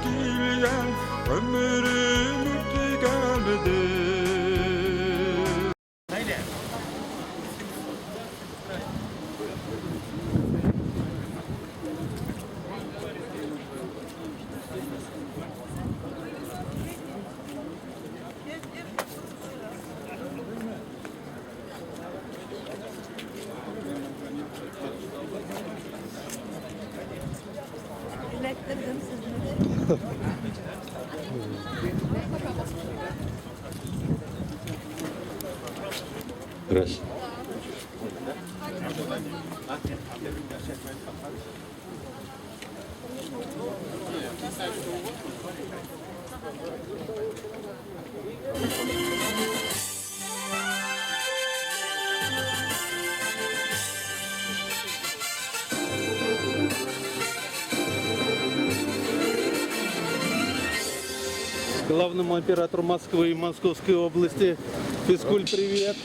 келген өмірім өтегенде. Раз. Главному оператору Москвы и Московской области. Физкуль, привет.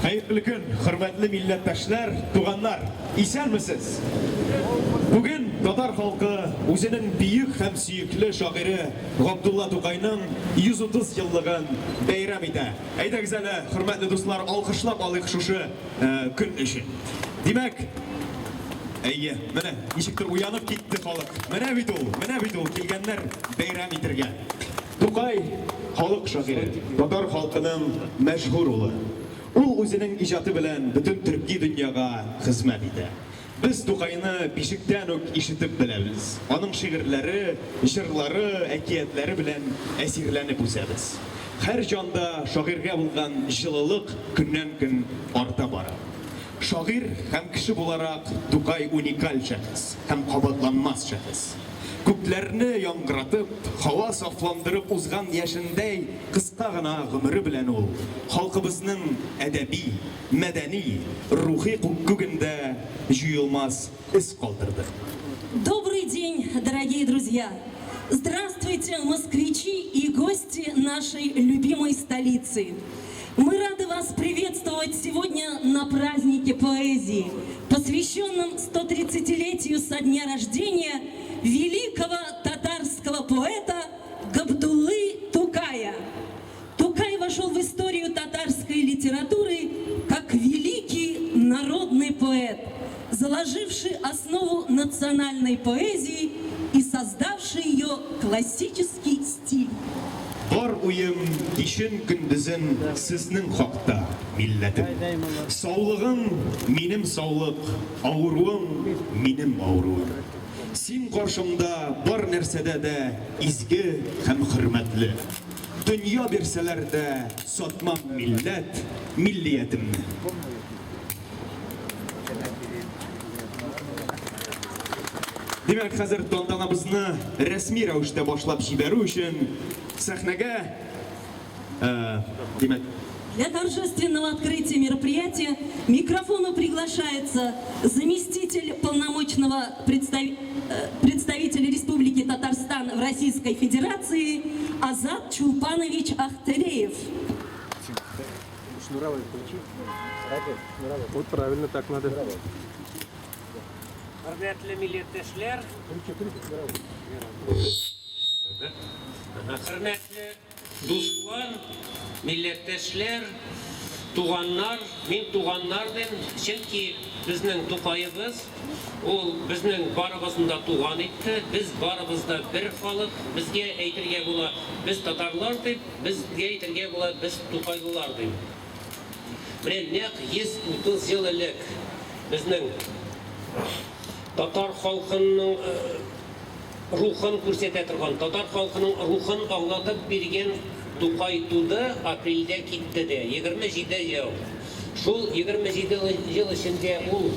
Hayırlı gün, hürmetli millettaşlar, туганнар, исәнмесез? Бүген татар халкы үзенең бийек һәм сөекле шагыйре Габдулла Тукайның 130 еллыгын бәйрәм итә. Әйдәгез әле, хөрмәтле дуслар, алкышлап алыйк шушы көн өчен. Димәк, әйе, менә ничектер уянып китте халык. Менә бит ул килгәннәр бәйрәм итәргә. Тукай халык шагыйре, татар халкының мәшһүр улы. Ул үзенең иҗаты белән бөтен төрки дөньяга хезмәт итә. Без Тукайны бишектән үк ишетеп беләбез. Аның шигырьләре, җырлары, әкиятләре белән әсирләнеп үсәбез. Һәр җанда шагыйрьгә булган җылылык көннән-көн арта бара. Шагыйрь һәм кеше буларак Тукай уникаль шәхес һәм кабатланмас шәхес. Күпләрне яңгыратып, һава сафландырып узган яшендәй кыска гына гомере белән ул халкыбызның әдәби, мәдәни, рухи күгендә җыелмас эз калдырды. Добрый день, дорогие друзья! Здравствуйте, москвичи и гости нашей любимой столицы! Мы рады вас приветствовать сегодня на празднике поэзии, посвященном 130-летию со дня рождения великого татарского поэта Габдуллы Тукая. Тукай вошел в историю татарской литературы как великий народный поэт, заложивший основу национальной поэзии и создавший ее классический стиль. Бар уем ишен көндезен сезнең хакта, милләтем. Саулығың минем саулық, ауруың минем ауруым. Син қаршымда бар нәрсәдә дә изге һәм хөрмәтле. Дөнья бирсәләр дә сатмам милләт, миллиятемне. Демәк, хәзер тантанабызны рәсми рәвештә башлап җибәрү өчен сәхнәгә демәк Для торжественного открытия мероприятия к микрофону приглашается заместитель полномочного представителя Республики Татарстан в Российской Федерации Азат Чулпанович Ахтареев. Вот правильно, так надо. Hürmetli milletvekiller, hürmetli dostlar, milletvekiller, tuğanlar, min tuğanlardan, çünkü bizning To'qayimiz, ol bizning barabızında tuğan etti, biz barabızda bir xalq, bizge aytirga bo'la biz tatarlar deb, bizge aytirga bo'la biz To'qaylılar deb. Менә нәкъ 130 ел элек безнең татар халкының рухын күрсәтә торган, татар халкының рухын аңлатып биргән Тукай туды, апрельдә китте дә, 27 ел. Шул 27 ел эчендә ул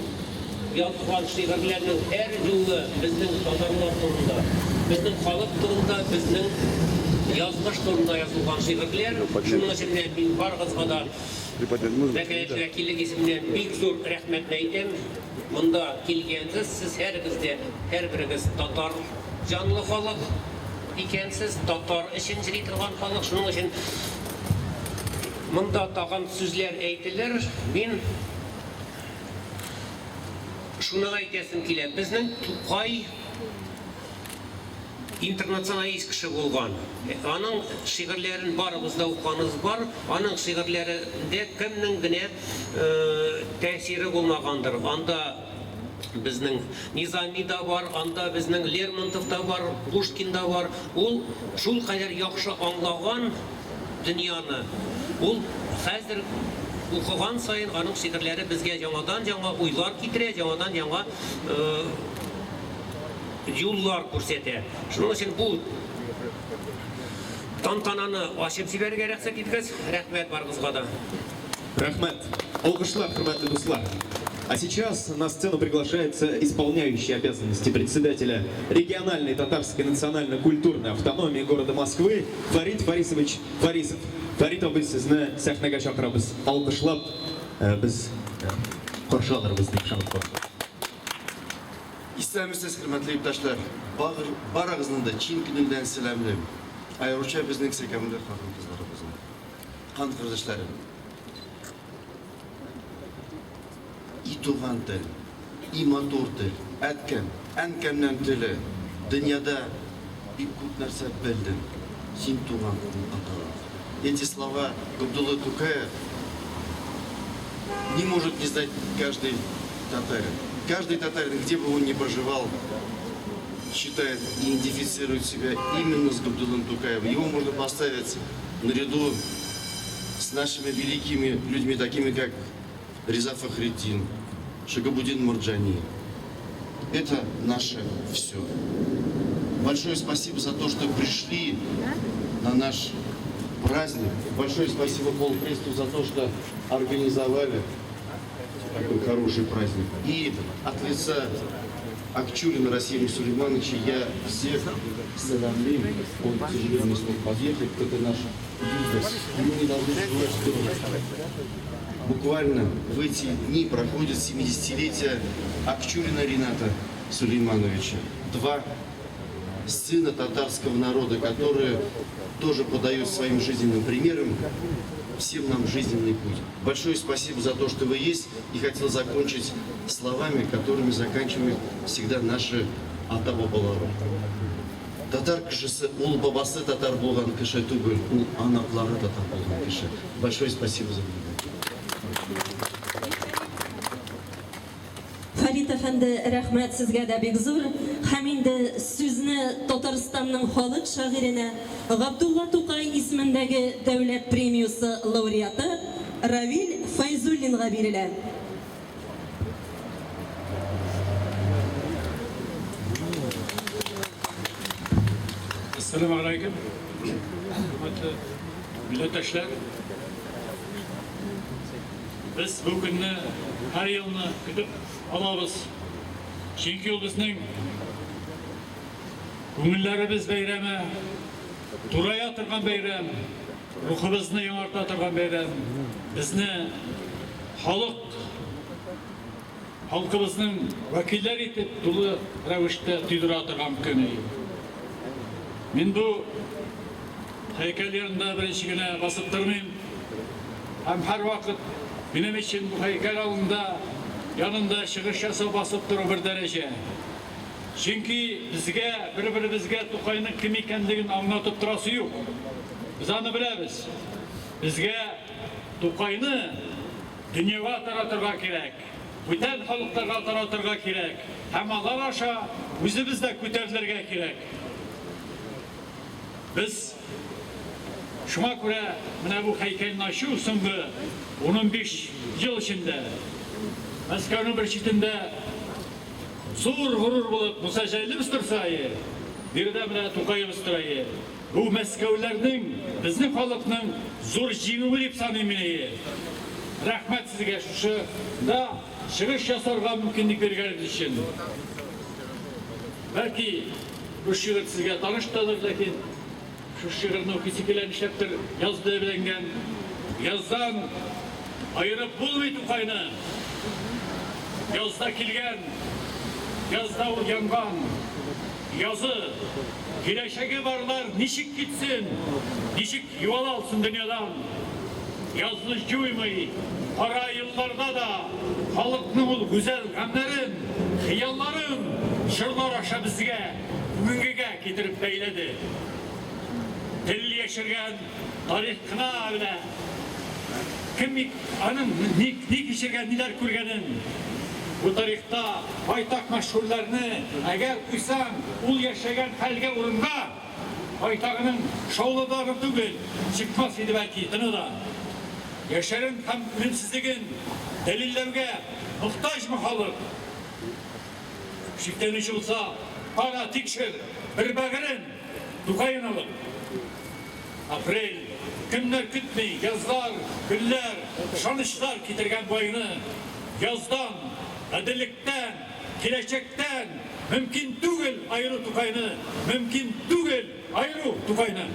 язган шигырьләрнең һәр юлы безнең татарлар турында, безнең халык турында, безнең язмыш турында язылган шигырьләр. Шуның өчен мин барыгызга да вәкиллек исеменнән бик зур рәхмәтне әйтәм. Монда килгәнсез, сез һәрберегез татар җанлы халык икәнсез, татар өчен җыри торган халык. Шуның өчен монда тагын сүзләр әйтелер. Мин шуны әйтәсем килә. Безнең Тукай интернационалист кеше булган. Аның шигырьләрен барыбызда укуганыбыз бар. Аның шигырьләрендә кемнең генә тәэсире булмагандыр. Анда безнең Низами да бар, анда безнең Лермонтов да бар, Пушкин да бар. Ул шул кадәр яхшы аңлаган дөньяны. Ул хәзер укыган сайын аның шигырьләре безгә яңа уйлар китерә, яңа юллар күрсәтә. Шуның өчен бу тантананы ачып җибәрергә рөхсәт итегез. Рәхмәт барыгызга да. Рахмет. Алкышлар, хөрмәтле дуслар. А сейчас на сцену приглашается исполняющий обязанности председателя региональной татарской национально-культурной автономии города Москвы Фарид Фарисович Фарисов. Фарид абый, сезне сәхнәгә чакырабыз. Алкышлап без каршы алырбыз дип ышанып. Исәнмесез, хөрмәтле иптәшләр, барыгызны да чин көненнән сәламлыйм. Аеруча безнең сөйкемле хатын-кызларыбызны, кан кардәшләрем. И туган тел, и матур тел, әткәм, әнкәмнән теле, дөньяда бик күп нәрсә белдем. Син туган ата. Эти слова Габдулла Тукаев не может не знать каждый татарин. Каждый татарин, где бы он ни проживал, считает и идентифицирует себя именно с Габдуллой Тукаевым. Его можно поставить наряду с нашими великими людьми, такими как Реза Фахриддин, Шагабуддин Марджани. Это наше все. Большое спасибо за то, что пришли на наш праздник. Большое спасибо Полпресту за то, что организовали такой хороший праздник. И от лица Акчурина Расима Сулеймановича я всех саламлю. Он, к сожалению, не смог подъехать. Это наш бизнес. Мы не должны забывать, что буквально в эти дни проходит 70-летие Акчурина Рината Сулеймановича. Два сына татарского народа, которые тоже подают своим жизненным примером всем нам жизненный путь. Большое спасибо за то, что вы есть. И хотел закончить словами, которыми заканчивают всегда наши ата-бабалары. Татар кішісі, ол бабасы татар болған кіші түгіл, ол анаклары татар болған кіші. Большое спасибо за внимание. Фарид әфәнде, рәхмәт сезгә дә бик зур. Һәм инде сүзне Татарстанның халык шагыйренә Габдулла Тукай исемендәге дәүләт премиясе лауреаты Равил Файзуллинга бирелә. Assalamu alaikum. Hürmetli milletdaşlar. Biz bu günni her yılını kütüp alabız. Çünkü o bizning ko'ngillarimiz bayrami, turaya turgan bayram, ruhimizni yonarta turgan bayram, bizni halkımızın vakilleri etip dolu ravishda tuydira turgan kuni. Men bu heykel yerinde birinchi kuni basib turmayman. Hem her vakit benim için bu heykel alında yanında çıkış yasab basib turib bir derece. Çünkü bizge bir-birimizge To'qayning kim ekanligini anlatib turasi yo'q. Biz onu bilamiz. Bizge To'qayni dunyoga taratırga kerak. Bütün xalqlarga taratırga kerak. Hem Allah aşağı o'zimizda ko'tarilirga kerak. Biz şuna göre bu heykelin aşı so'nggi 15 yıl içinde Moskvaning bir chetinde zo'r g'urur bo'lib musajjalimiz tursayı, bir de To'qayimiz turayı. Bu Moskvalarning bizning xalqning zo'r jing'i deb sanayman. Rahmat sizga shu da chiqish jasarga mumkinlik berganingiz uchun. Belki bu şiir sizga tanıştırır, lakin şu şiirini okuyucular işleptir, yazdığı bilingen, yazdan ayırıp bulmayı To'qayni. Yazda kilgen, yazda yangan, yazı, geleceğe varlar, nişik gitsin, nişik yuval alsın dünyadan. Yazlı cüymeyi, para yıllarda da halkның ol güzel gamlerin, hiyalların, şırlar aşa bizge, bugünküge getirip beyledi. Dil yeşirgen, tarih kına bile, kim anın ne geçirgen, neler көргенін. Bu tarihta baytak meşhurlarını eğer kuysan, ul yaşayan halge urunga, baytağının şovluları tügül, çıkmaz idi belki tınıda. Yaşarın hem ölümsizliğin delillerine muhtaç mı halk? Şikteniş olsa, para tikşir, bir bağırın, To'qayni alın. Aprel, günler kütmeyi, yazlar, güller, şanışlar getirgen boyunu, yazdan, adillikten, gelecekten, mümkün değil ayrı To'qayni, mümkün değil ayrı To'qayni.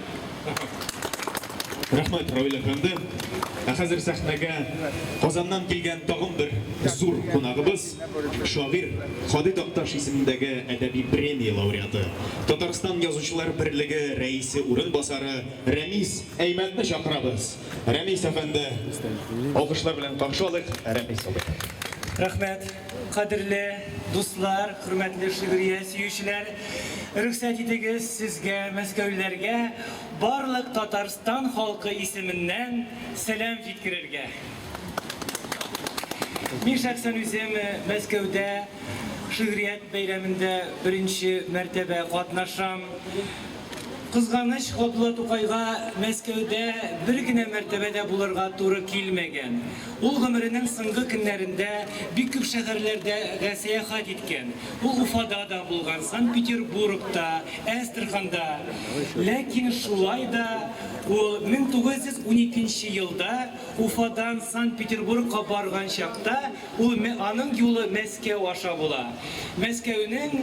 Rahmat Равил efendi. Hazır sahnaga Qozondan kelgan tag'in bir zo'r qonog'imiz shoir Xodi Toqtosh ismidagi adabiy premiya laureati, Tatariston Yozuvchilar birligi raisi o'rinbosari Ramiz Aymatni chaqiramiz. Ramiz efendi, olqishlar bilan qarshi oling. Ramiz aka. Rahmet, kadirli dostlar, hürmetli şiiriye süyüşler, rüksat ediniz sizge, Moskvalılarga, barlık Tatariston halkı isminden selam yetkirerge. Men şahsen özüm Moskvada şiiriyat bayramında birinchi mertebe qatnaşam. Kızganış Abdullah To'qayga Moskvada birgina mertebede bulurga to'g'ri kelmagan. U umrining so'nggi kunlarida büyük ko'p shaharlarda sayohat etgan. U Ufada da bo'lgan, Sankt-Peterburgda, Astrxanda. Lakin shulay da u 1912 yılda Ufadan Sankt-Peterburgga borgan chaqda aning yo'li Moskva aşa bo'la. Moskvaning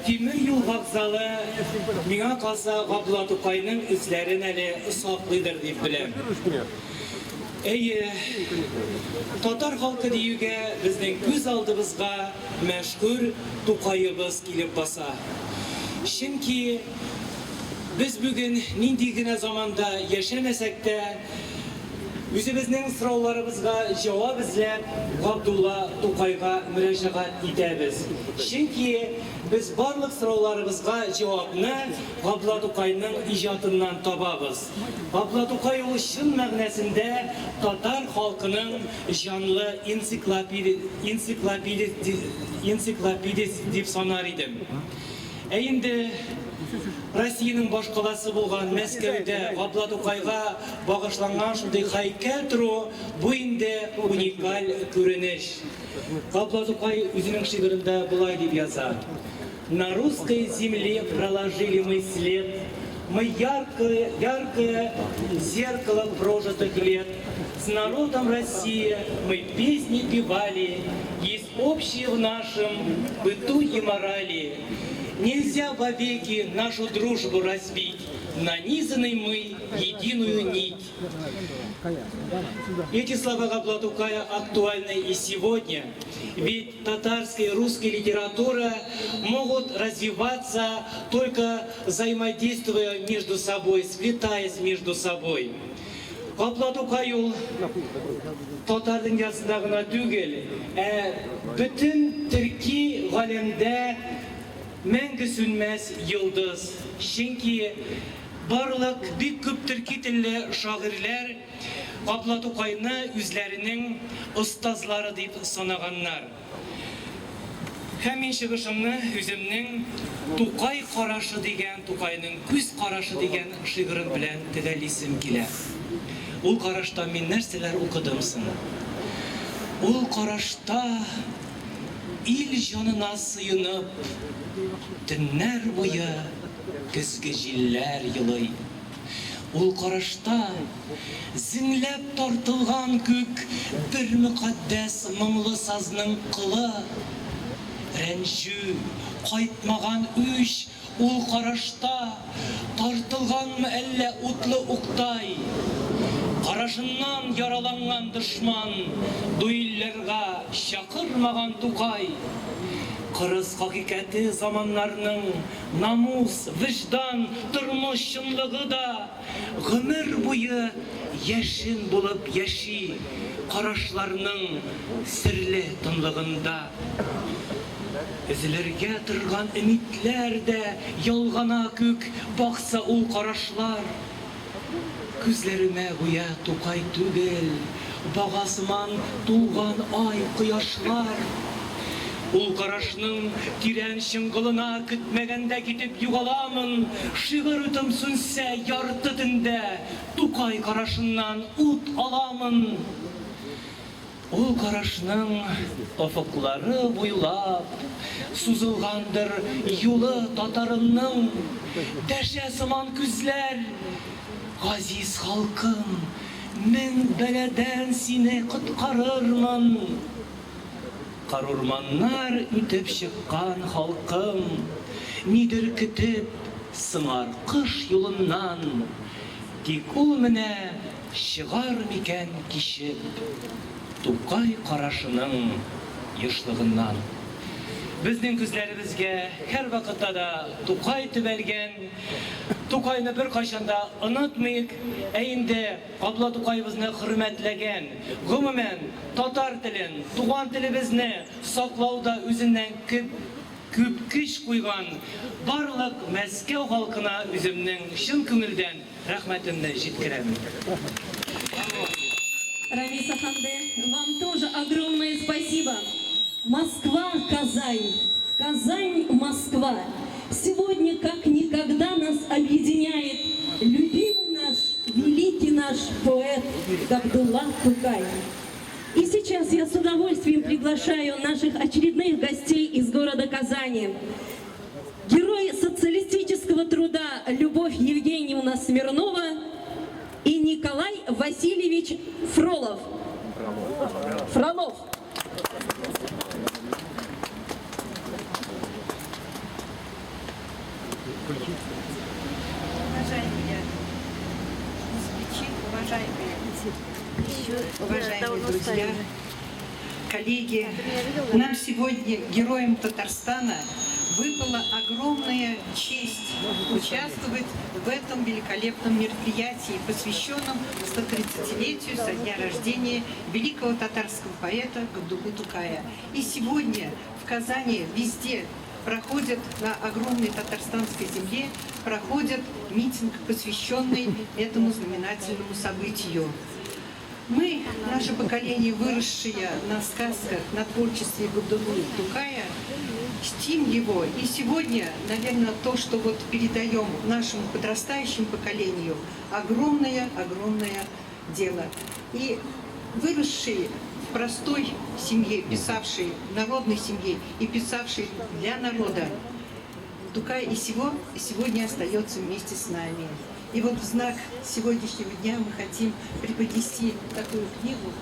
temir yo'l vokzali menga qalsa Abdullah To'qayning izlarini hali saqlaydir deb bilaman. Tatar halkı deyuge bizning ko'z oldimizga mashhur To'qayimiz kelib basa. Chunki biz bugün nindigina zamanda yaşamasak da o'zimizning so'rovlarimizga javob izlab Abdullah To'qayga murojaat etamiz. Chunki biz barliq so'rovlarimizga javobni Abdullah To'qayning ijodidan topamiz. Abdullah To'qay u shin ma'nosida Tatar xalqining jonli ensiklopediyasi deb sanar edim. Endi Россиянең баш каласы булган Мәскәүдә Габдулла Тукайга багышланган шундый һәйкәл тору бу инде уникаль күренеш. Габдулла Тукай үзенең шигырендә болай дип яза: На русской земле проложили мы след, мы яркое зеркало прожитых лет. С народом России мы песни певали, есть общее в нашем быту и морали. Нельзя вовеки нашу дружбу разбить, нанизанной мы единую нить. Эти слова Габдулла Тукая актуальны и сегодня, ведь татарская и русская литература могут развиваться только взаимодействуя между собой, сплетаясь между собой. Габдулла Тукай ул татар дөньясында гына түгел, бөтен төрки галәмдә мәңге сүнмәс йолдыз. Чөнки барлык бик күп төрки телле шагыйрьләр Габдулла Тукайны үзләренең остазлары дип санаганнар. Һәм мин чыгышымны үземнең Тукай карашы дигән, Тукайның күз карашы дигән шигырем белән төгәлисем килә. Ул карашта мин нәрсәләр укыдым соң? Ул карашта ил җанына сыйынып, төннәр буе көзге җилләр йылый. Ул карашта зинләп тартылган күк бер мөкаддәс моңлы сазның кылы. Рәнҗү, кайтмаган үч, ул карашта тартылганмы әллә утлы уктай. Карашыннан яраланган дошман, дуилләргә чакырмаган Тукай. Кырыс хакыйкаты заманнарның намус, виждан, тормыш чынлыгы да гомер буе яшен булып яши карашларның серле тынлыгында. Эзләргә торган өмитләр дә ялгана күк бакса ул карашлар. Күзләремә гүя Тукай түгел, багасыман тулган ай кояшлар. Ул карашның тирән чыңгылына көтмәгәндә китеп югаламын. Шигырь утым сүнсә ярты төндә, Тукай карашыннан ут аламын. Ул карашның офыклары буйлап сузылгандыр юлы татарымның. Дәшә сыман күзләр, газиз халкым, мең бәладән сине коткарырмын. Карурманнар үтеп чыккан халкым, нидер көтеп сыңар кыш юлыннан. Тик ул менә чыгар микән кичеп Тукай карашының ешлыгыннан. Безнең күзләребезгә һәр вакытта да Тукай төбәлгән. Тукайны бер кайчанда онытмыйк, инде Габдулла Тукайыбызны хөрмәтләгән. Гомумән, татар телен, туган телебезне саклауда үзеннән күп көч куйган барлык Мәскәү халкына үземнең чын күңелдән рәхмәтемне җиткерәм. Рамиса Ханде, вам тоже огромное спасибо. Москва, Казань, Казань, Москва. Сегодня как никогда нас объединяет любимый наш, великий наш поэт Габдулла Тукай. И сейчас я с удовольствием приглашаю наших очередных гостей из города Казани. Герой социалистического труда Любовь Евгеньевна Смирнова и Николай Васильевич Фролов. Фролов. Уважаемые друзья, коллеги, нам сегодня, героям Татарстана, выпала огромная честь участвовать в этом великолепном мероприятии, посвященном 130-летию со дня рождения великого татарского поэта Габдуллы Тукая. И сегодня в Казани везде проходит, на огромной татарстанской земле, проходит митинг, посвященный этому знаменательному событию. Мы, наше поколение, выросшее на сказках, на творчестве Габдуллы Тукая, чтим его. И сегодня, наверное, то, что вот передаем нашему подрастающему поколению, огромное дело. И выросшие в простой семье, писавшие в народной семье и писавшие для народа, Тукай и сегодня остается вместе с нами. И вот в знак сегодняшнего дня мы хотим преподнести такую книгу.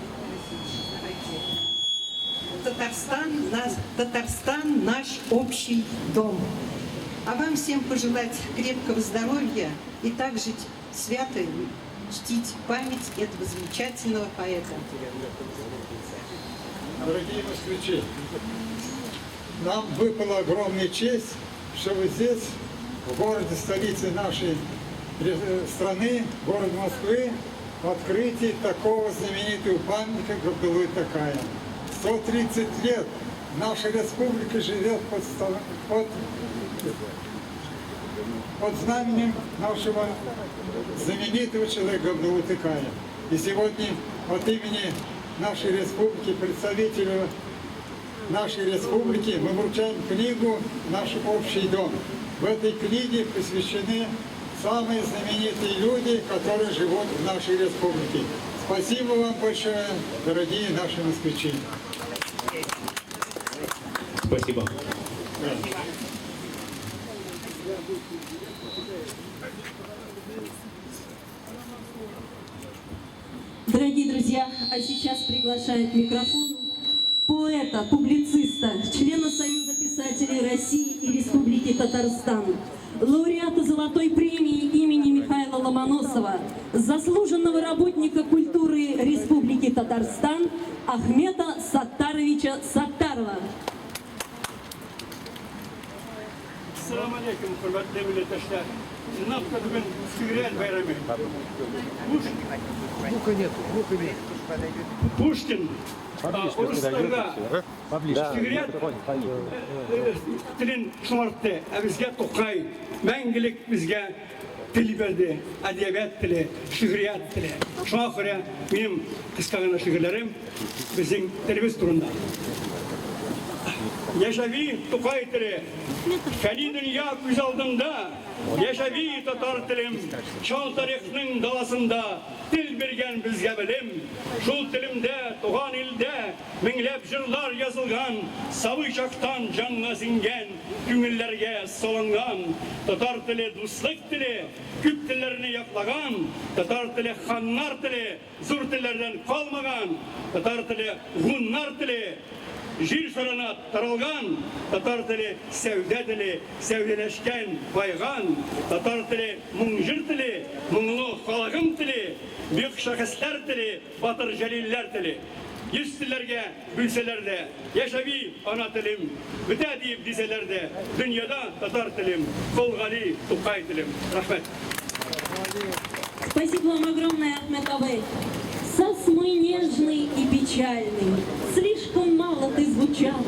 Татарстан наш общий дом. А вам всем пожелать крепкого здоровья и так жить свято, чтить память этого замечательного поэта. Дорогие москвичи, нам выпала огромная честь, что вы здесь, в городе, столице нашей страны, города Москвы, в открытии такого знаменитого памятника Габдуллы Тукая. 130 лет наша республика живет под знаменем нашего знаменитого человека Габдуллы Тукая. И сегодня от имени нашей республики, представителю нашей республики, мы вручаем книгу «Наш общий дом». В этой книге посвящены самые знаменитые люди, которые живут в нашей республике. Спасибо вам большое, дорогие наши москвичи. Спасибо. Дорогие друзья, а сейчас приглашают к микрофону поэта, публициста, члена Союза писателей России и Республики Татарстан, лауреата Золотой премии имени Михаила Ломоносова, заслуженного работника культуры Республики Татарстан Ахмета Саттаровича Саттарова. Assalamu alaikum, hürmetli milletveşler. Nafka bugün Süryel bayramı. Пушкин, орыстарға Süryel тілін шымартты, бізге Тукай, мәңгілік бізге тіл берді, әдебиет тілі, шиғрият тілі. Шуңа көрә менің қысқа ғана шиғырларым біздің тіліміз турында. Yaşavi Tукай тілі, фәни дүния көз алдымда, yaşavi татар тілім, шал тарихның даласында, тіл берген бізге білім. Шул тілімде, туған елде, меңләп жырлар yazылған, сабый шақтан жанға сіңген, күңіллерге салынған. Татар тілі дуслық тілі, күп тіллеріне яқлаған, татар тілі ханнар тілі, зур тіллерден қалмаған, татар тілі ғуннар тілі, жер шарына таралған, татар тілі сәуде тілі, сәуделешкен байған, татар тілі мұңжыр тілі, мұңлы халығым тілі, бек шәхістер тілі, батыр жәлиллер тілі. Yüz tillerge bilseler de, yaşavi ana tilim, büte deyip diseler de, dünyada tatar tilim, Kolgali Tукай tilim. Rahmet. Спасибо вам огромное, Ахмет Абай. Сос мой нежный и печальный, слишком мало ты звучала.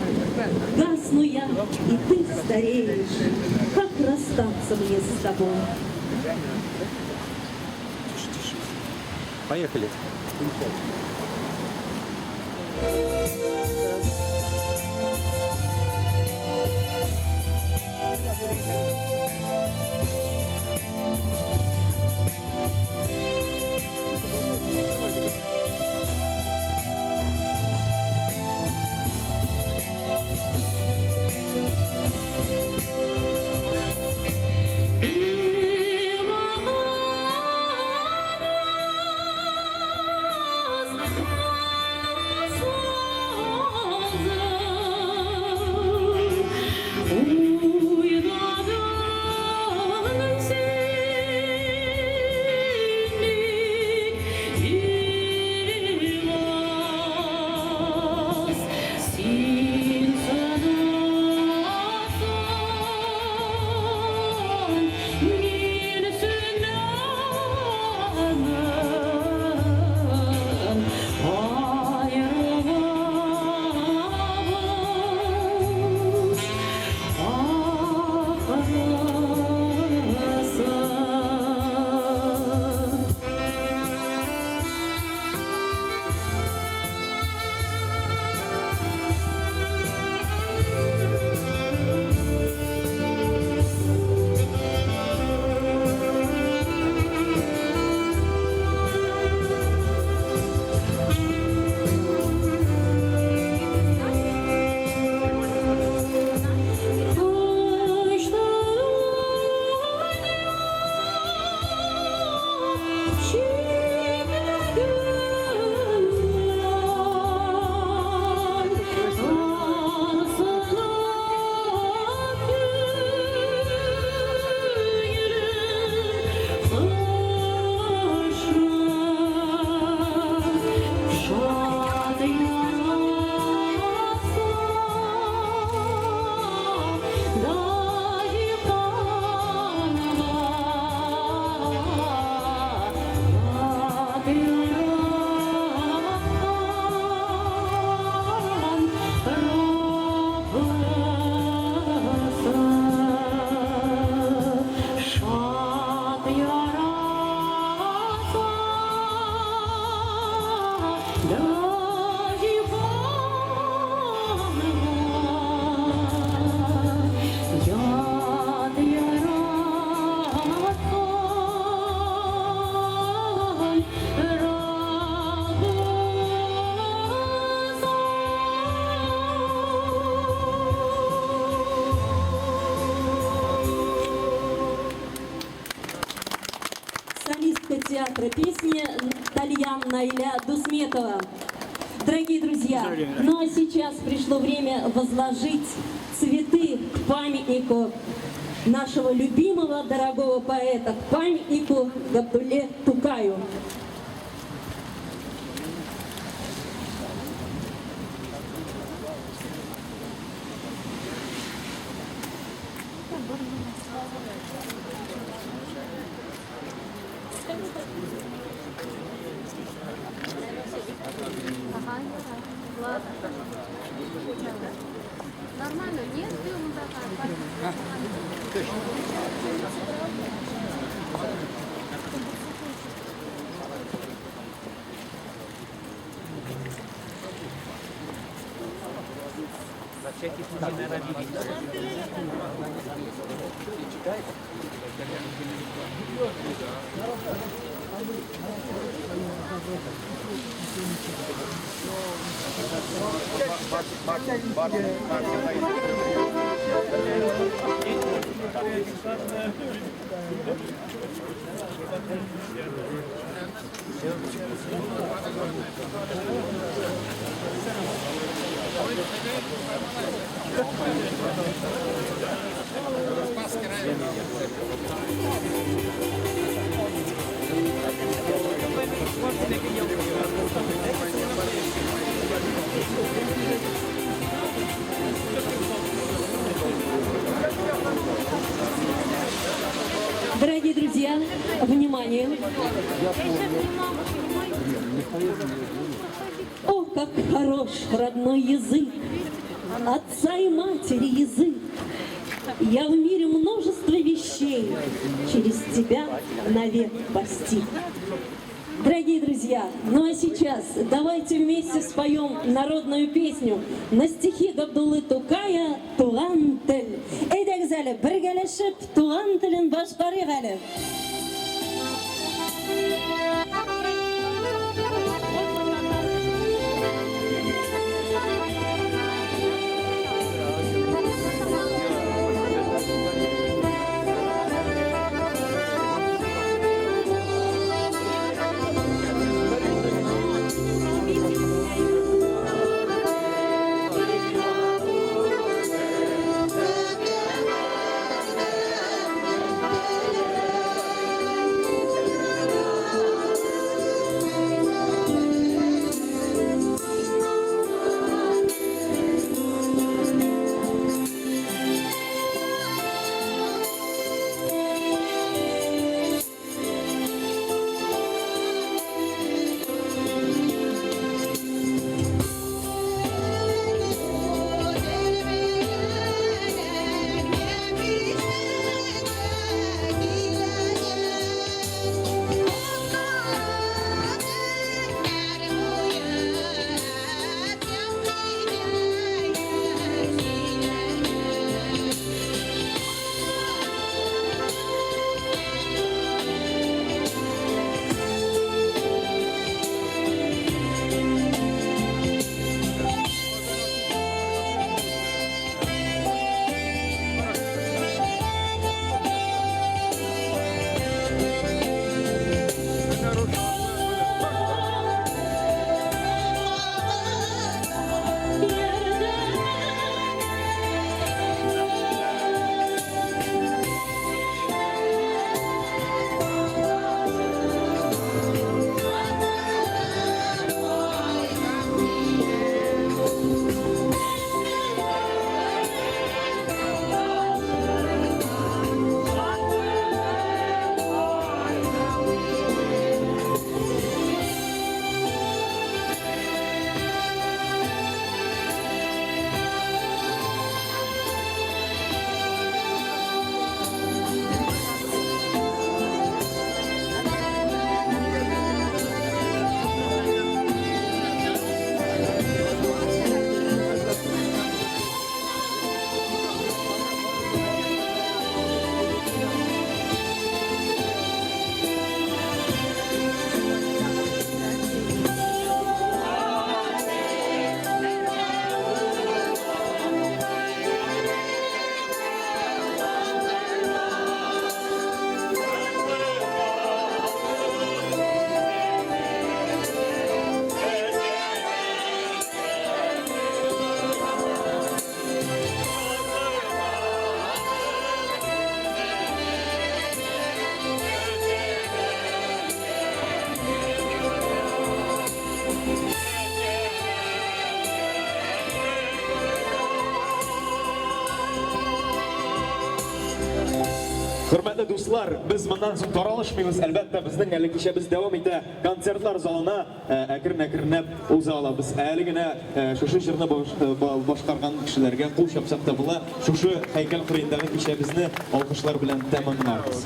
Гасну я, и ты стареешь. Как расстаться мне с тобой? Поехали. песни «Тальян Найля Дусметова». Дорогие друзья, ну а сейчас пришло время возложить цветы к памятнику нашего любимого, дорогого поэта, к памятнику Габдулле Тукаю. Нормально, нет, ты ему такая. Дорогие друзья, внимание! О, как хорош родной язык, отца и матери язык. Я в мире множество вещей через тебя навек постиг. Дорогие друзья, ну а сейчас давайте вместе споем народную песню на стихи Габдуллы Тукая «Туган тел». Әйдәгез әле, бергәләшеп туган телен башкарыйк әле. дуслар, без моннан соң таралышмыйбыз. Әлбәттә, безнең әле кичә без дәвам итә концертлар залына әкрен-әкренләп уза алабыз. Әле генә шушы җырны башкарган кешеләргә кул чапсак та була. Шушы һәйкәл кырыендагы кичәбезне алкышлар белән тәмамларбыз.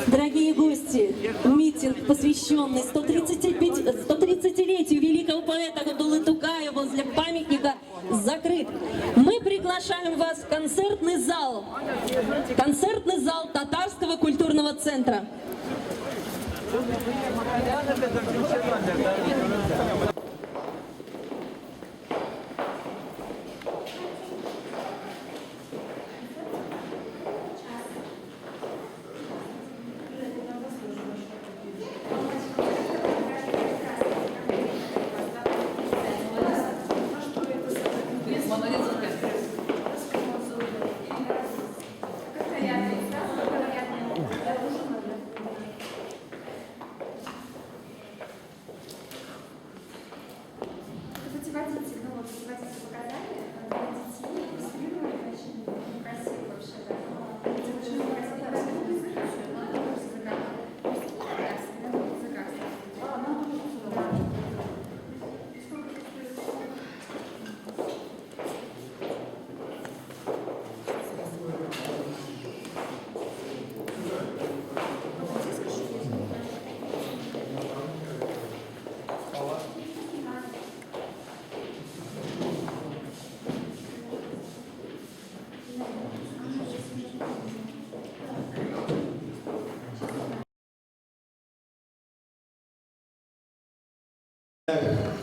Дорогие гости, митинг, посвященный 130-летию великого поэта Габдуллы Тукая возле памятника, закрыт. Мы приглашаем вас в концертный зал Татарского культурного центра.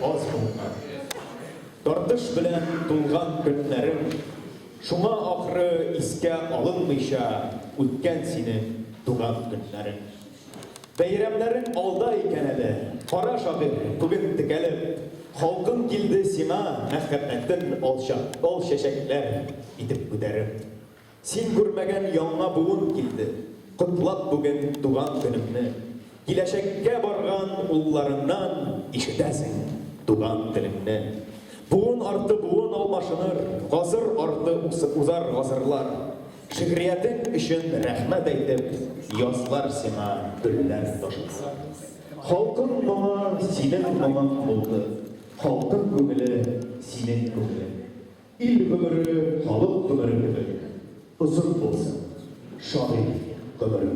Аз булган. Тартыш белән тулган көннәрем, шуңа ахры искә алынмыйча үткән синең туган көннәрең. Бәйрәмнәрең алда икән әле, кара шагыйрь бүген текәлеп, халкың килде сиңа мәхәббәтен ал чәчәкләр итеп күтәреп. Син күрмәгән яңа буын килде, котлап бүген туган көнемне. Киләчәккә барган улларыңнан ишетәсең туган телеңне. Буын арты буын алмашыныр, гасыр арты узар гасырлар. Шигъриятең өчен рәхмәт әйтеп, язлар сиңа гөлләр ташыса. Халкың моңа синең моңың булды, халкың күңеле синең күңелең. Ил гомере халык гомере кебек, озын булсын шагыйрь гомере.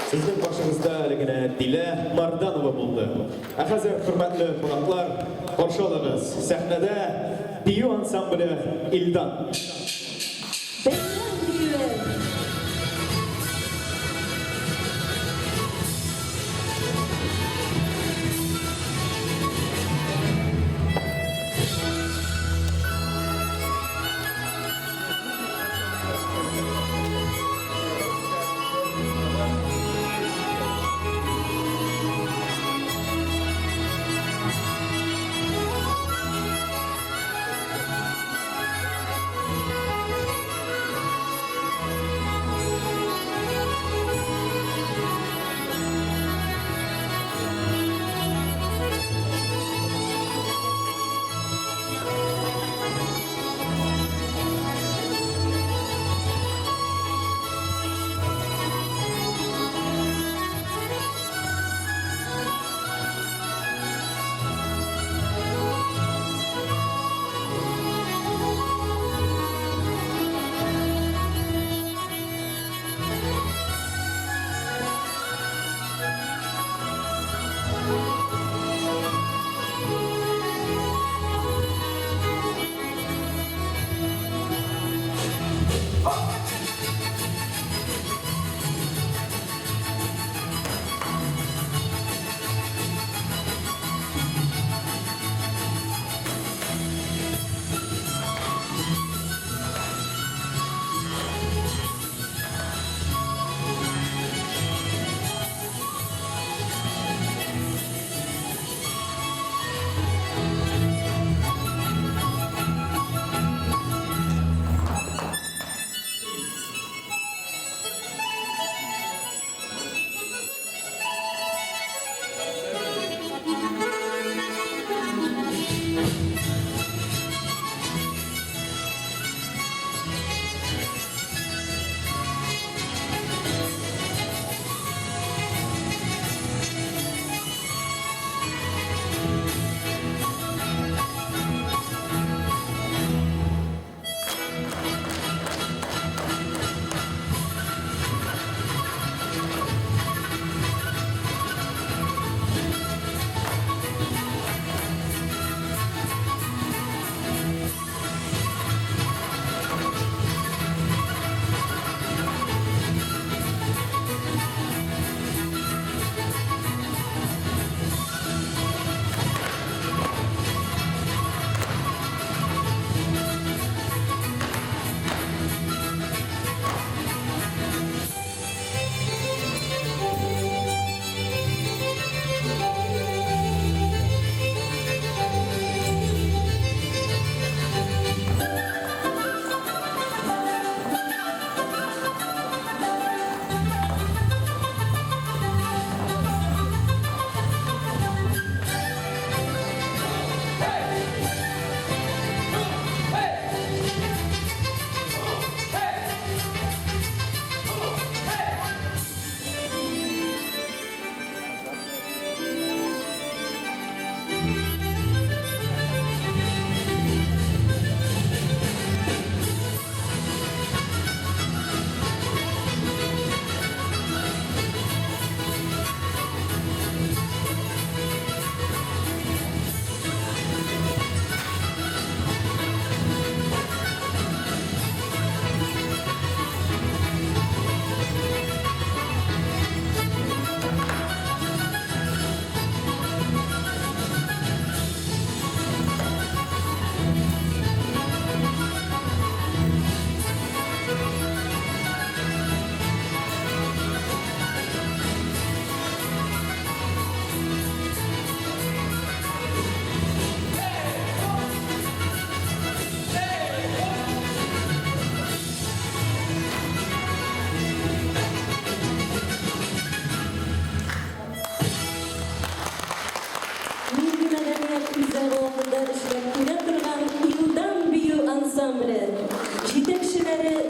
Sizдің başınızda әлегіне Дилә Марданова болды. Әхәзір құрметлі қонақтар, қаршы алыңыз. Сәхнәдә бию ансамблі Илдан.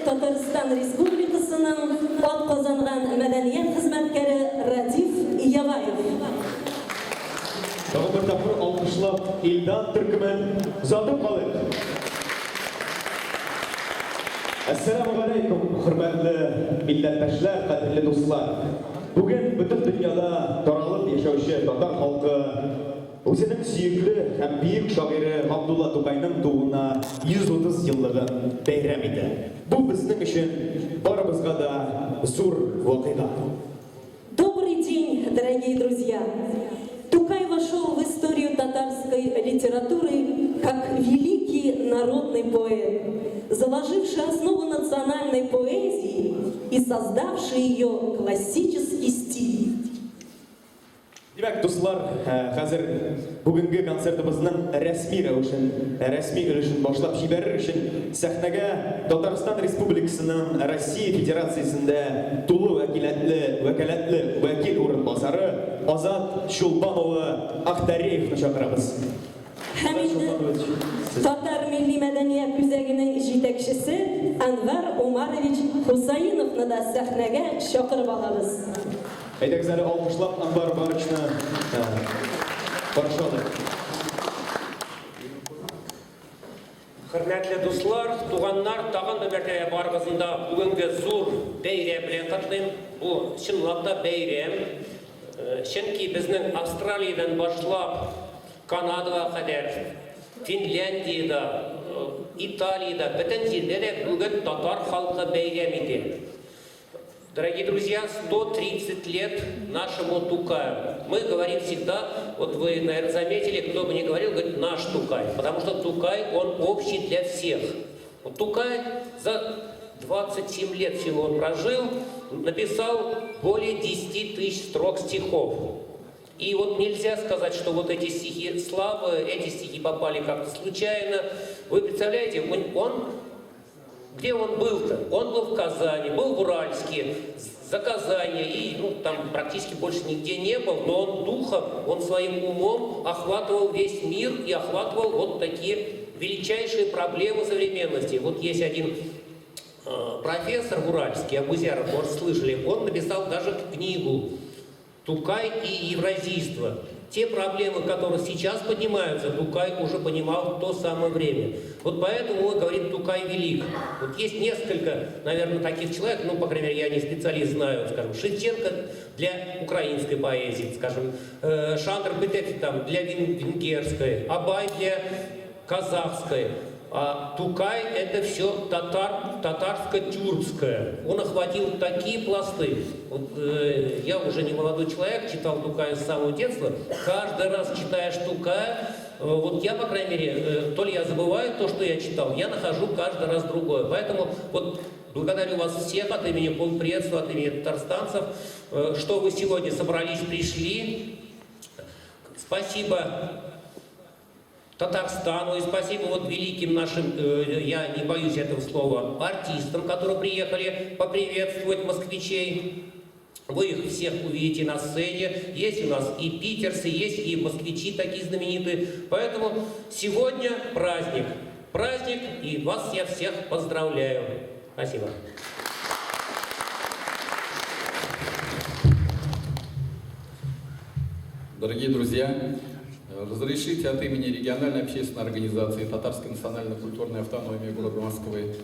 Татарстан Республикасының атқазанған мәдәният хезмәткәре Радиф Ябаев. Тағы бір тапқыр алқышлап Илдан түркімен ұзатып қалайық. Ассаламу алейкум, hürmetli millettaşlar, qadrli do'stlar. Бүгін бүтін дүнияда таралып яшәүче татар халқы өзінің сүйікті һәм биік шағиры Ғабдулла Тукайның тууына 130 жылдығын бәйрәм итә. Бұл біздің үшін барыбызға да зур вакыйга. Добрый день, дорогие друзья! Тукай вошел в историю татарской литературы как великий народный поэт, заложивший основу национальной поэзии и создавший ее классический стиль. Демәк, дуслар, хәзер бүгенге концертыбызның рәсми өлешен башлап җибәрер өчен сәхнәгә Татарстан Республикасының Россия Федерациясендә тулы вәкаләтле вәкил урынбасары Азат Чулпан-улы Ахтариевны чакырабыз. Һәм инде Татар милли мәдәният үзәгенең җитәкчесе Әнвәр Умарович Хусаиновны да сәхнәгә чакырып алабыз. Әйдәгез әле алкышлап Әнвәр Умаровичны каршы алыйк. Хөрмәтле дуслар, туганнар, тагын бер мәртәбә барыгызда бүгенге зур бәйрәм белән котлыйм. Бу чынлап та бәйрәм. Чөнки безнең Австралиядән башлап Канадага кадәр, Финляндиядә, Италиядә, бөтен җирдә бүген татар халкы бәйрәм итә. Дорогие друзья, 130 лет нашему Тукаю. Мы говорим всегда, вот вы, наверное, заметили, кто бы ни говорил, говорит наш Тукай. Потому что Тукай, он общий для всех. Вот Тукай за 27 лет всего он прожил, написал более 10 тысяч строк стихов. И вот нельзя сказать, что вот эти стихи слабые, эти стихи попали как-то случайно. Вы представляете, где он был-то? Он был в Казани, был в Уральске, за Казани, и там практически больше нигде не был, но он духом, он своим умом охватывал весь мир и охватывал вот такие величайшие проблемы современности. Вот есть один профессор в Уральске, Абузяров, может, слышали, он написал даже книгу «Тукай и евразийство». Те проблемы, которые сейчас поднимаются, Тукай уже понимал в то самое время. Вот поэтому мы говорим «Тукай велик». Вот есть несколько, наверное, таких человек, по крайней мере, я не специалист, знаю, скажем, Шевченко для украинской поэзии, скажем, Шандр Бетефи для венгерской, Абай для казахской. А Тукай — это все татарско-тюркское. Он охватил такие пласты. Вот, я уже не молодой человек, читал Тукая с самого детства. Каждый раз читаешь Тукая, вот я, по крайней мере, то ли я забываю то, что я читал, я нахожу каждый раз другое. Поэтому вот благодарю вас всех от имени полпредства, от имени татарстанцев, что вы сегодня собрались, пришли. Спасибо Татарстану и спасибо вот великим нашим, я не боюсь этого слова, артистам, которые приехали поприветствовать москвичей. Вы их всех увидите на сцене. Есть у нас и питерцы, есть и москвичи такие знаменитые. Поэтому сегодня праздник. Праздник, и вас я всех поздравляю. Спасибо. Дорогие друзья, разрешите от имени региональной общественной организации Татарской национально-культурной автономии города Москвы,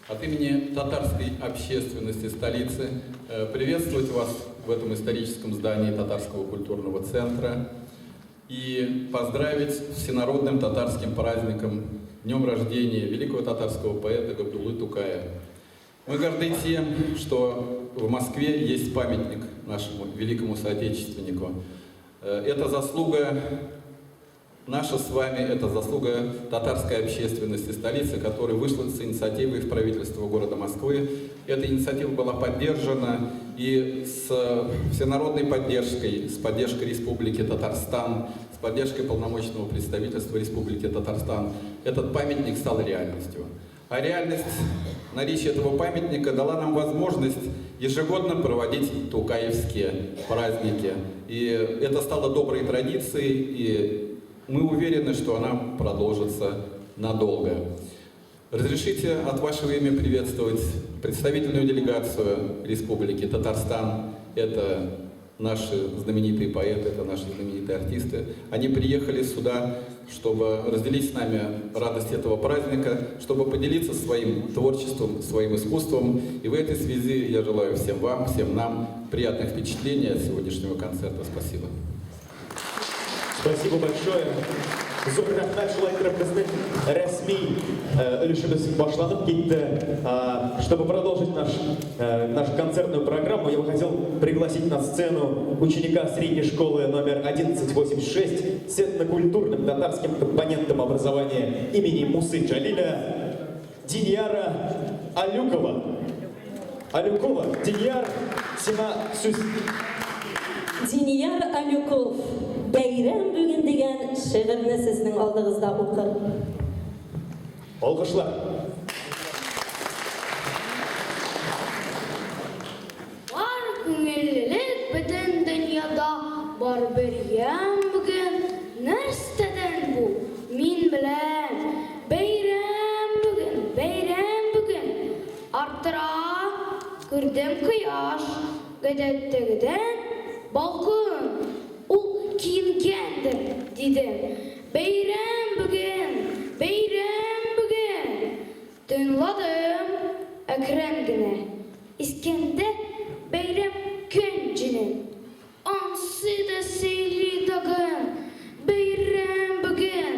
от имени татарской общественности столицы приветствовать вас в этом историческом здании Татарского культурного центра и поздравить с всенародным татарским праздником, днем рождения великого татарского поэта Габдуллы Тукая. Мы горды тем, что в Москве есть памятник нашему великому соотечественнику. Это заслуга наша с вами, это заслуга татарской общественности столицы, которая вышла с инициативой в правительство города Москвы. Эта инициатива была поддержана и с всенародной поддержкой, с поддержкой Республики Татарстан, с поддержкой полномочного представительства Республики Татарстан. Этот памятник стал реальностью. А реальность наличия этого памятника дала нам возможность ежегодно проводить тукаевские праздники. И это стало доброй традицией, и мы уверены, что она продолжится надолго. Разрешите от вашего имени приветствовать представительную делегацию Республики Татарстан. Это наши знаменитые поэты, это наши знаменитые артисты. Они приехали сюда, чтобы разделить с нами радость этого праздника, чтобы поделиться своим творчеством, своим искусством. И в этой связи я желаю всем вам, всем нам приятных впечатлений от сегодняшнего концерта. Спасибо. Спасибо большое. Зор рахмат, шулайтыр біздің рәсми өлішіміз башланып кетті. Чтобы продолжить нашу концертную программу, я бы хотел пригласить на сцену ученика средней школы номер 1186 с этнокультурным татарским компонентом образования имени Мусы Джалиля Диньяра Алюкова. Алюкова, Диньяр, Сима Сюз. Диньяр Алюков, бәйрәм бүген деген шигырьне сезнең алдыгызда укыр. Алкышлар. Бар күңеллелек бөтен дөньяда, бар бер ям бүген. Нәрсәдән бу? Мин беләм. Бәйрәм бүген. Артыра күрдем кояш, гадәттәгедән балкын. Ул киенгәндер, дидем. Бәйрәм бүген. Тыңладым, әкрен генә. Искәндә бәйрәм көн җинен. Ансы да сөйли тагын. Бәйрәм бүген.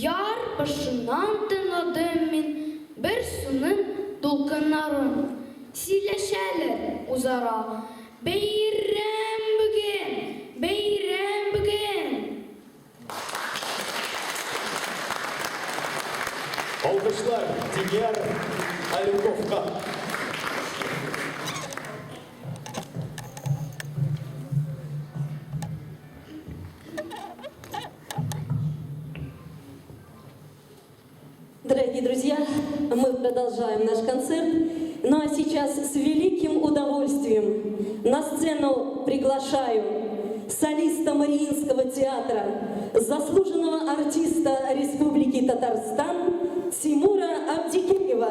Яр башыннан тыңладым мин бер суның дулкыннарын. Сөйләшәләр үзара. Бәйрәм бүген. Алкышлар Диньяр Алюковка. Дорогие друзья, мы продолжаем наш концерт. Ну а сейчас с великим удовольствием на сцену приглашаю солиста Мариинского театра, заслуженного артиста Республики Татарстан Тимура Абдикеева.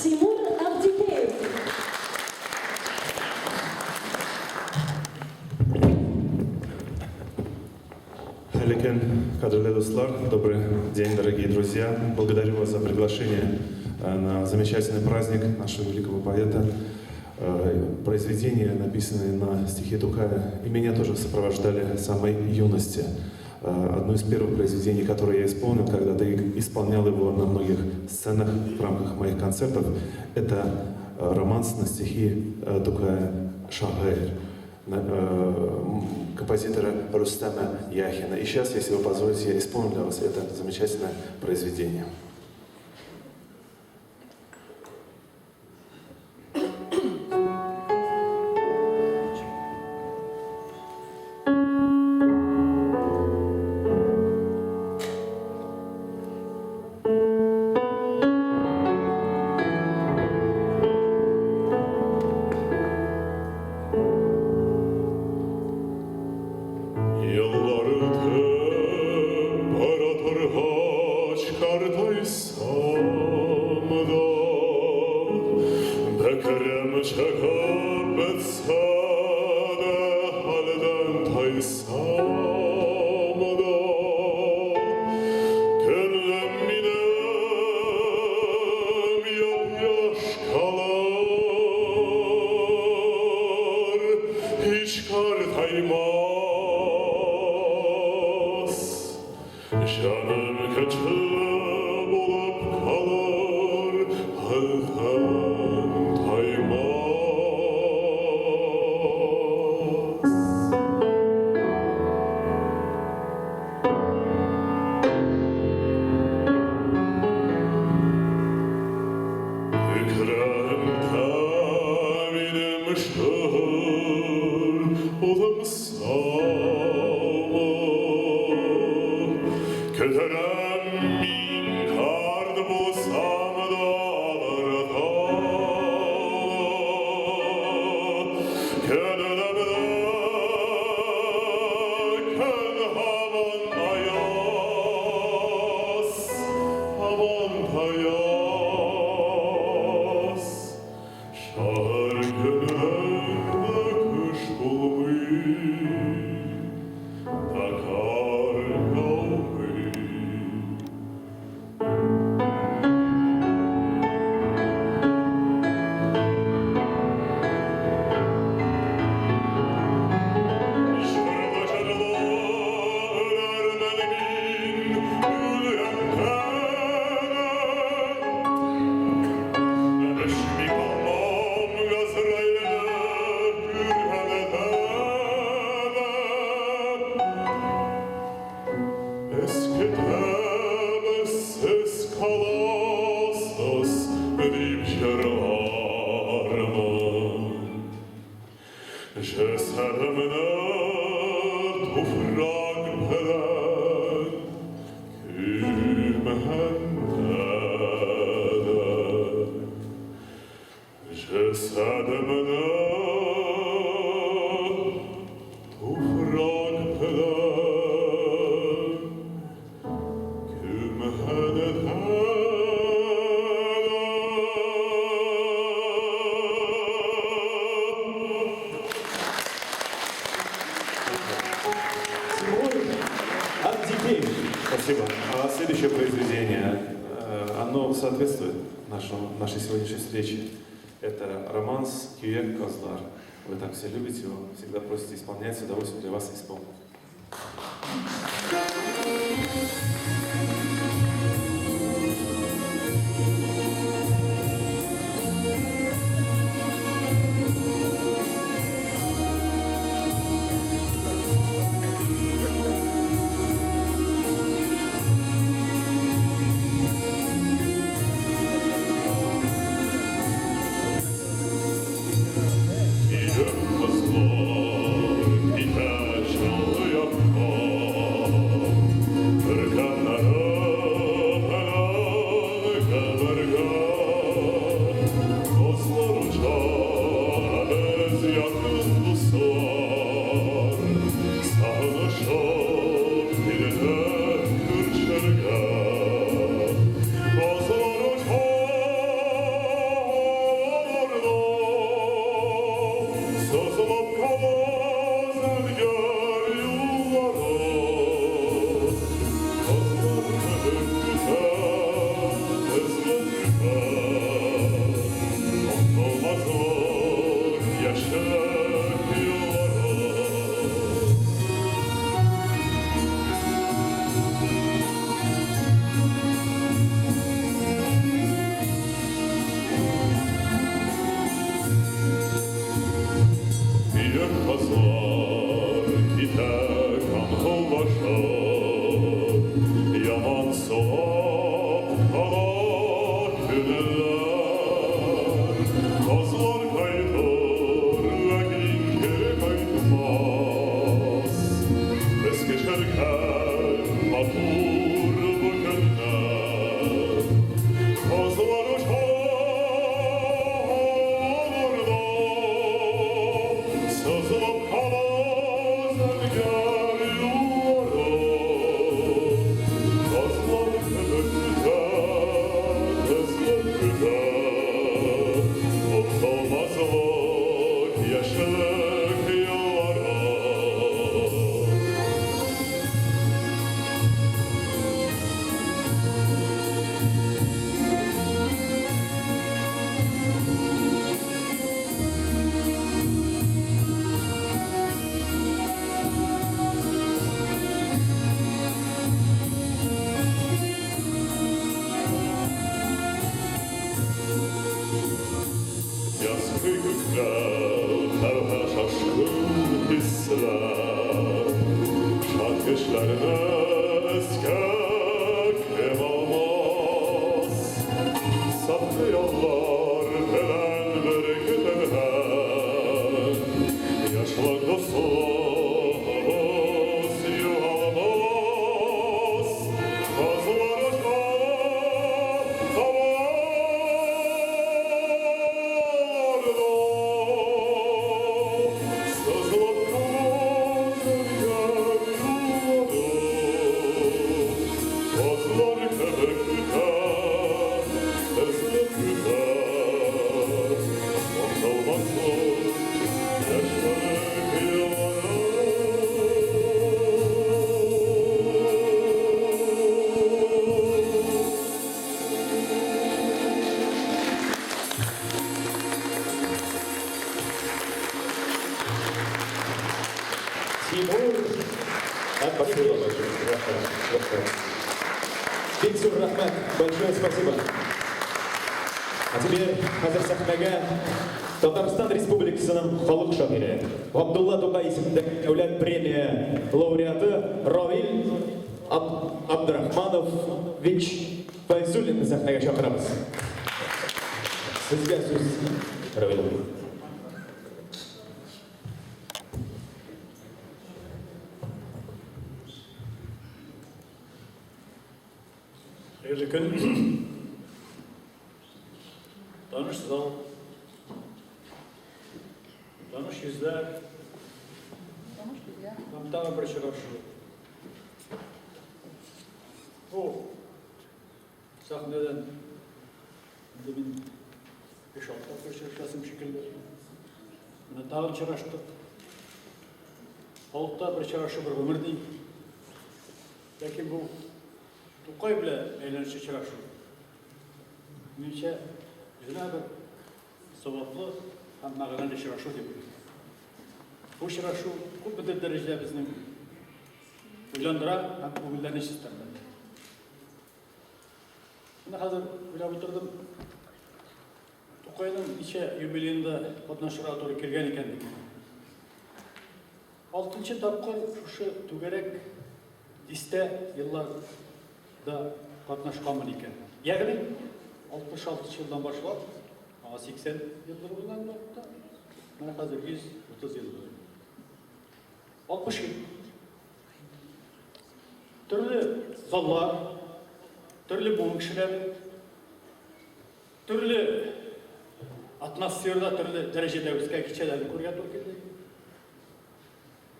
Тимур Абдикеев. Аликен, кадрлы дуслар, добрый день, дорогие друзья. Благодарю вас за приглашение на замечательный праздник нашего великого поэта. Произведения, написанные на стихи Тукая, и меня тоже сопровождали с самой юности. Одно из первых произведений, которое я исполнил, когда-то исполнял его на многих сценах в рамках моих концертов, это романс на стихи Тукая «Шагайр» композитора Рустама Яхина. И сейчас, если вы позволите, я исполню для вас это замечательное произведение. Şarkını Cesedimine tufrak pelen kümhendede Cesedimine tufrak pelen kümhendede Спасибо. А следующее произведение, оно соответствует нашей сегодняшней встрече. Это романс «Кюек Козлар». Вы так все любите его, всегда просите исполнять, с удовольствием для вас исполню. Бексур Рахмат, большое спасибо. А теперь қазір сахнаға Татарстан Республикасының халық шағиры Ғабдулла Тоқай есімді дәулет премия лауреаты Равиль Абдрахманович Файзуллинді сахнаға шақырамыз. Сізге сөз, Равиль. Қайырлы күн. Таныш зал, таныш yüzler, тағы бір шарашы. О, сахнадан мен 5-6 жасым шекілді. Мына тағы шараштық. Халықта бір шарашы бір өмірдей. Ләкин бұл Тукай біле әйләніші шарашы. Менше Жына бір сауаплы һәм мәғаналы шарашу деп. Бұл шарашу күп бір дәрежеде біздің ойландыра һәм көңілдеріне шестірді. Мені қазір ойлап отырдым, Тукайның неше юбилейында катнашырга туры келген екен. 6-нчы тапкыр шушы түгәрәк дисте елларда катнашканмын икән. Ягъни 66 жылдан башлап, 80 елдар булган вакытта, менә хәзер 130 ел булды. 60 ел. Төрле заллар, төрле буын кешеләр, төрле атмосферада, төрле дәрәҗәдә үскән кешеләрне күргән туры.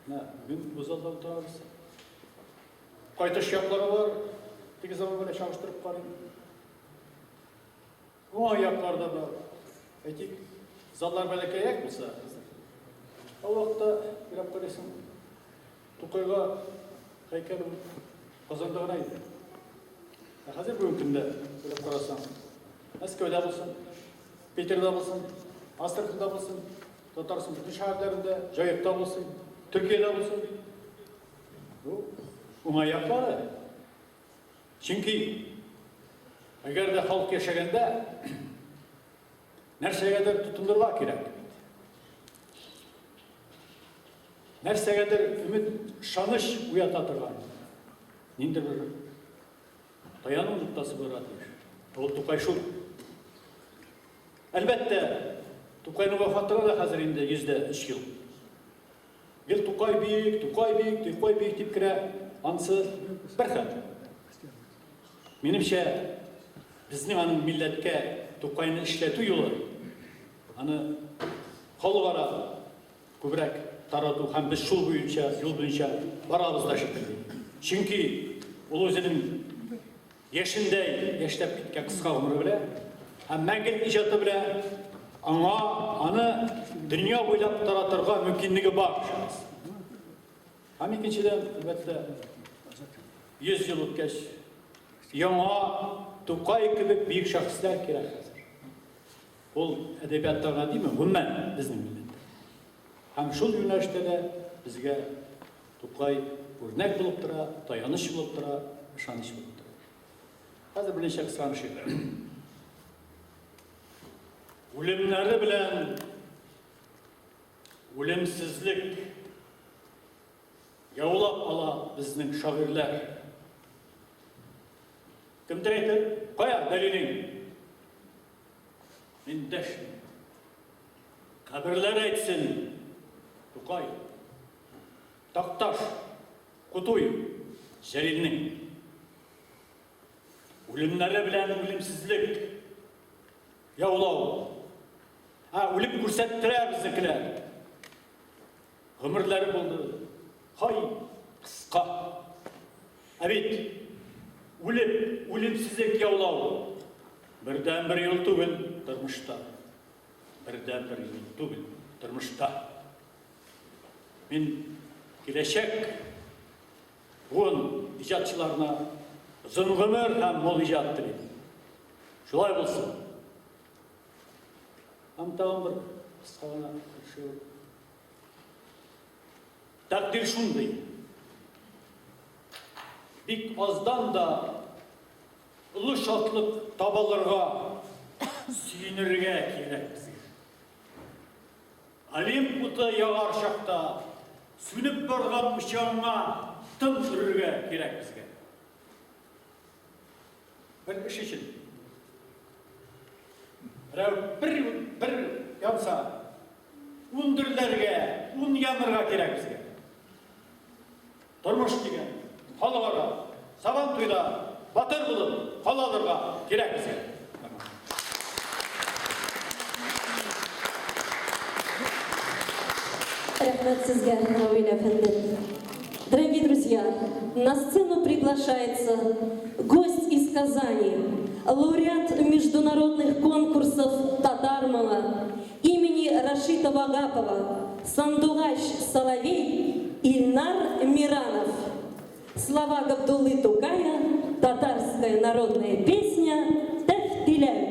Бүгін бұл залда отырамыз. Қайтыш яқлары бар, теге заман белән чагыштырып карыйм. Оң аякларда бар. Әйтик, заллар бәләкәйрәк булса, ул вакытта бирап карыйсың. Тукайга һәйкәл Казанда гына иде. Хәзер бүгенге көндә бирап карасаң, Мәскәүдә булсын, Питерда булсын, Астраханда булсын, Татарстан бүтән шәһәрләрендә, Җаекта булсын, Türkiye'de olsun. Bu ona yapmalı. Çünkü eğer de halk yaşaganda nereye tutundurmak gerek. Nereye ümit şanış uyatatırlar. Nindir bir dayanım noktası var atıyor. O Tukay şul. Elbette Tukay'ın vefatına da hazır indi %3 yıl. Gel Tukay büyük deyip kire ansı bir xil. Menimçe bizning aның milletke Tukay'ını işletu yolu anı xalqara ko'proq taratu ham biz şul bo'yicha yo'l bo'yicha barabız da shekilli. Chunki u o'zining yashinday yashlab ketgan qisqa umri bilan ham mangilik ijodi bilan аңа аны дүния бойлап таратырга мөмкинлеге бар. Һәм икенчедән, әлбәттә, 100 ел үткәч, яңа Тукай кебек бик шәхесләр кирәк хәзер. Ул әдәбияттагы димме, гомумән безнең милләттә. Һәм шул юнәлештә дә безгә Тукай үрнәк булып тора, таяныч булып тора, ышаныч булып тора. Хәзер берничә кысканыш итә. Үлемнәре белән үлемсезлек яулап ала безнең шагыйрьләр. Кемдер әйтер? Кая дәлилең? Мин дәшмим. Каберләр әйтсен. Тукай, Такташ, Кутуй, Җәлилнең. Үлемнәре белән үлемсезлек яулау. Үлеп күрсәттеләр безнекеләр. Гомерләре булды. Хай, кыска. Бит үлеп, үлемсезлек яулау. Бердән-бер ел түгел тормышта. Бердән-бер ел түгел тормышта. Мин киләчәк буын иҗатчыларына озын гомер һәм мул иҗат телим. Шулай булсын. Һәм тагын бер кыска гына шул. Тәкъдир шундый. Бик аздан да улы шатлык табаларга сөйнергә кирәк безгә. Олимп уты ягар чакта сүнеп барган мычаңга тын үрергә кирәк безгә. Бер эш өчен bir yansa, ündürlerge, yanırga gerek bizge. Durmuş digen, halgara, saban tuyda, батыр болып, қол алырға керек бізге. Рахмет сізге, Равиль Афенди. Дорогие друзья, на сцену приглашается гость из Казани, лауреат международных конкурсов Татармала имени Рашита Вагапова, Сандугач Соловей Ильнар Миранов. Слова Габдуллы Тукая, татарская народная песня «Тефтиляй».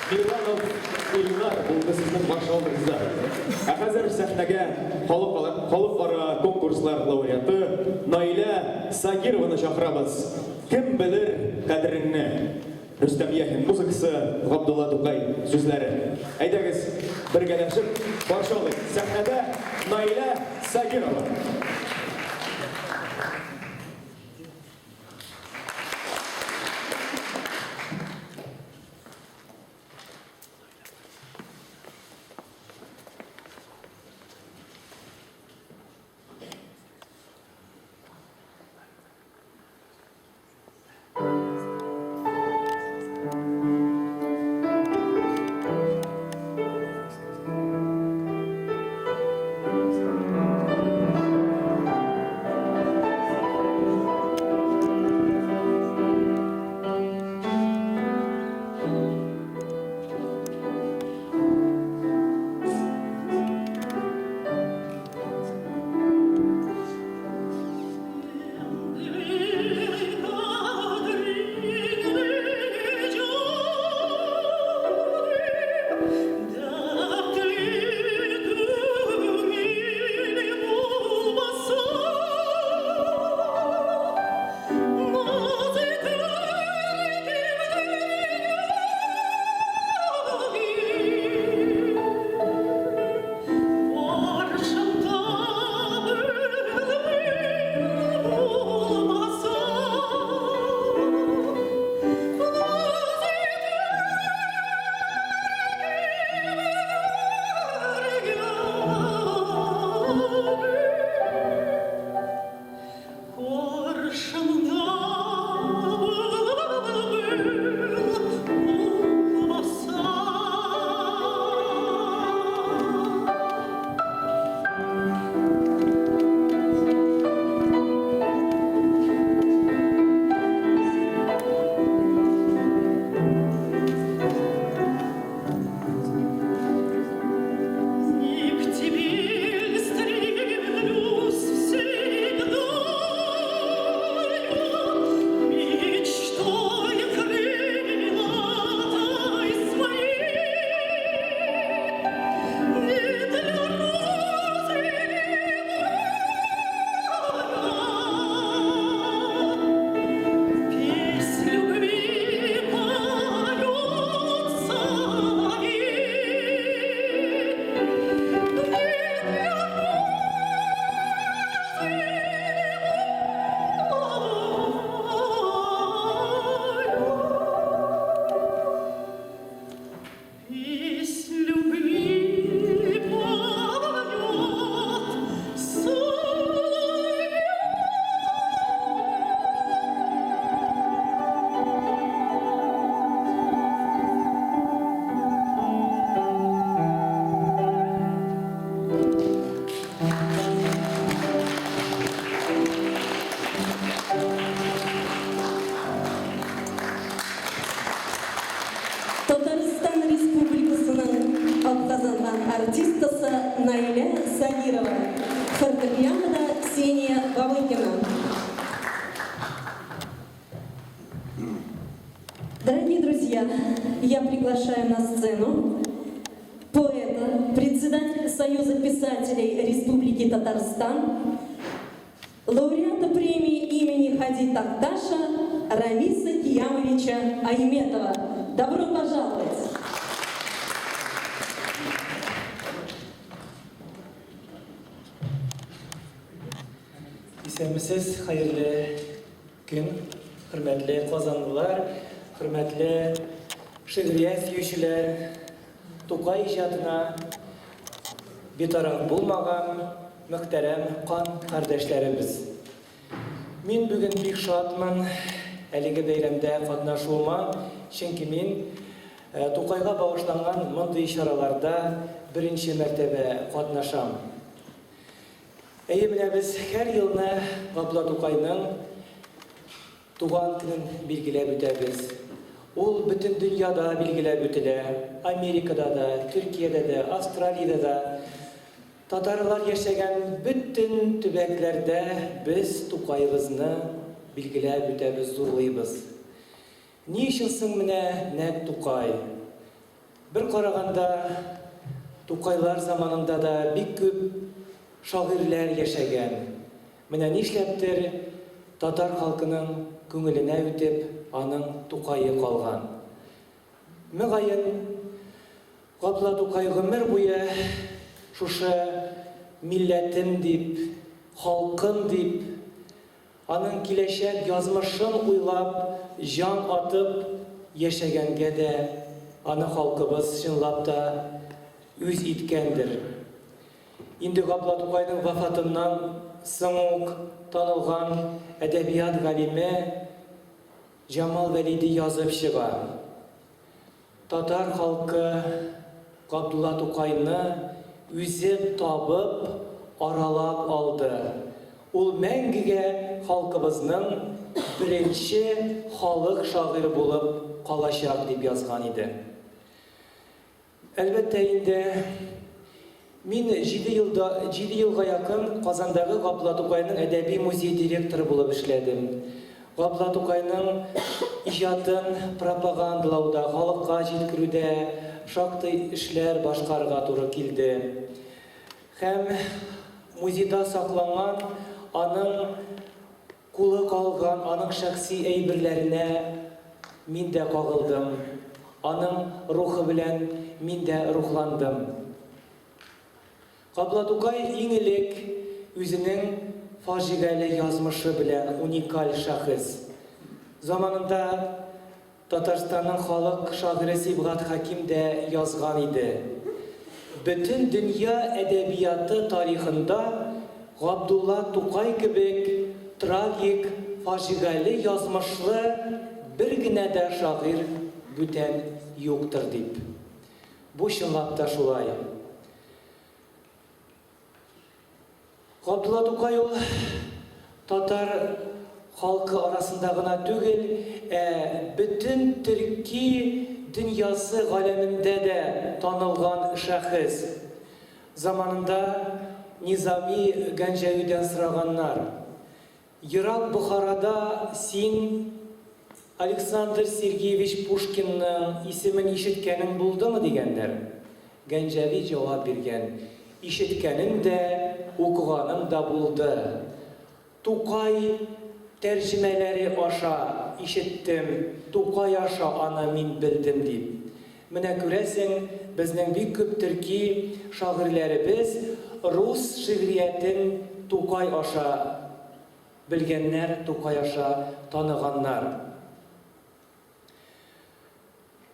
Миранов Ильнар болды сіздің маршалдығыңызда. Қазір сәхнәгә халықара конкурслар лауреаты Наиля Сагированы шақырамыз. Кім білір қадіріңні? Рүстәм Яхин музыкасы, Ғабдулла Тукай сөзлері. Әйдәгіз, біргәләшіп, маршалдық сәхнәдә Наиля Сагирова. Татарстан Республикасының атказанған артистасы Найля Сабирова, фортепианода Ксения Бабыкина. Дорогие друзья, я приглашаю на сцену поэта, председателя Союза писателей Республики Татарстан, лауреата премии имени Хади Такташа Рамиса Киямовича Айметова. Добро пожаловать! Исәнмесез, хәерле көн, хөрмәтле казанлылар, хөрмәтле шигърият сөючеләр, Тукай иҗатына битараф булмаган мөхтәрәм кан кардәшләребез. Мин бүген бик шатмын әлеге бәйрәмдә катнашуыма, чөнки мин Тукайга багышланган мондый чараларда беренче мәртәбә катнашам. Әйе, менә без һәр елны Габдулла Тукайның туган көнен билгеләп үтәбез. Ул бөтен дөньяда билгеләп үтелә. Америкада да, Төркиядә дә, Австралиядә дә. Татарлар яшәгән бөтен төбәкләрдә без Тукайыбызны билгеләп үтәбез, зурлыйбыз. Ни өчен соң менә нәкъ Тукай? Бер караганда Тукайлар заманында да бик күп шагыйрьләр яшәгән. Менә нишләптер татар халкының күңеленә үтеп, аның Тукайы калган. Мөгаен Габдулла Тукай гомер буе шушы милләтем дип, халкым дип, аның киләчәк язмышын уйлап, жан атып яшәгәнгә дә аны халкыбыз чынлап та үз иткәндер. Инде Габдулла Тукайның вафатыннан соң ук танылган әдәбият галиме Җамал Вәлиди язып чыга. Татар халкы Габдулла Тукайны үзе табып, аралап алды. Ул мәңгегә халкыбызның беренче халык шагыйры булып калачак дип язган иде. Әлбәттә инде мин 7 елга якын Казандагы Габдулла Тукайның әдәби музей директоры булып эшләдем. Габдулла Тукайның иҗатын пропагандалауда, халыкка җиткерүдә шактый эшләр башкарырга туры килде. Һәм музейда сакланган, аның кулы калган, аның шәхси әйберләренә мин дә кагылдым. Аның рухы белән мин дә рухландым. Габдулла Тукай иң элек үзенең фаҗигале язмышы белән уникаль шәхес. Заманында Татарстанның халык шагыйре Сибгат Хаким дә язган иде. Бөтен дөнья әдәбияты тарихында Габдулла Тукай кебек трагик, фаҗигале язмышлы бер генә дә шагыйрь бүтән юктыр дип. Бу чынлап та шулай. Габдулла Тукай ул татар халкы арасында гына түгел, бөтен төрки дөньясы галәмендә дә танылган шәхес. Заманында Низами Ганҗавидән сораганнар: Ерак Бухарада син Александр Сергеевич Пушкинның исемен ишеткәнең булдымы дигәннәр. Ганҗави җавап биргән: ишеткәнем дә, укыганым да булды. Тукай тәрҗемәләре аша ишеттем, Тукай аша аны мин белдем дип. Менә күрәсең, безнең бик күп төрки шагыйрьләребез рус шигъриятен Тукай аша белгәннәр, Тукай аша таныганнар.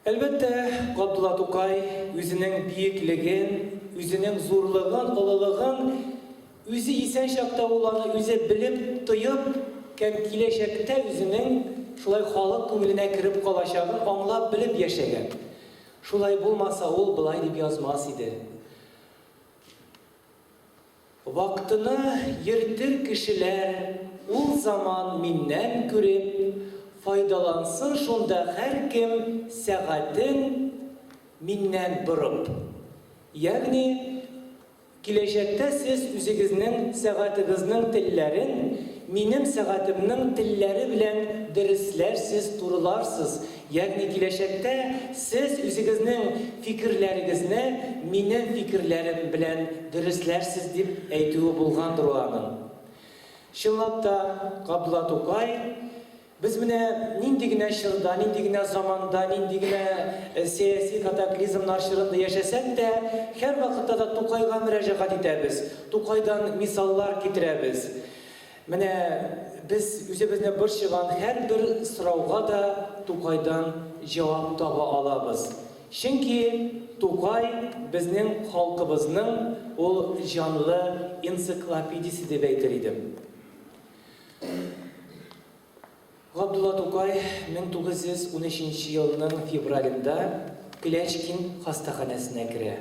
Әлбәттә, Габдулла Тукай үзенең биеклеген, үзенең зурлыгын, олылыгын үзе исән чакта ул үзе белеп, тоеп, киләчәктә үзенең шулай халык күңеленә кереп калачагын аңлап белеп яшәгән. Шулай булмаса, ул былай дип язмас иде. Вактыны йөртер кешеләр, ул заман миннән күреп, файдалансын шунда һәркем сәгатен миннән борып. Ягъни, киләчәктә сез үзегезнең сәгатегезнең телләрен минем сәгатемнең телләре белән дәресләрсез, турыларсыз. Ягъни, киләчәктә сез үзегезнең фикерләрегезне минем фикерләрем белән дәресләрсез дип әйтүе булгандыр аның. Чынлап та, Габдулла Тукай без менә нинди генә чорда, нинди генә заманда, нинди генә сәяси катаклизмнар чорында яшәсәк тә, һәр вакытта да Тукайга мөрәҗәгать итәбез. Тукайдан мисаллар китерәбез. Менә без үзебезне борчыган һәрбер сорауга да Тукайдан җавап таба алабыз. Чөнки Тукай безнең халкыбызның ул җанлы энциклопедиясе дип әйтер идем. Габдулла Тукай 1913 елның февралендә Клячкин хастаханәсенә керә.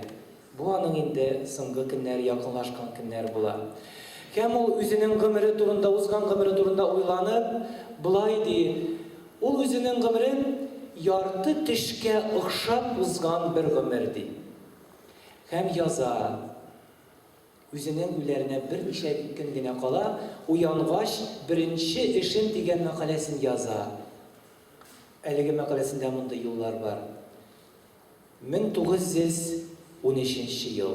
Бу аның инде соңгы көннәр, якынлашкан көннәр була. Һәм ул үзенең гомере турында, узган гомере турында уйланып, булай ди: ул үзенең гомерен ярты тешкә охшап узган бер гомер ди. Һәм яза. Үзенең үләренә берничә көн генә кала, уянгач беренче эшем дигән мәкаләсен яза. Әлеге мәкаләсендә мондай юллар бар. 1913 ел.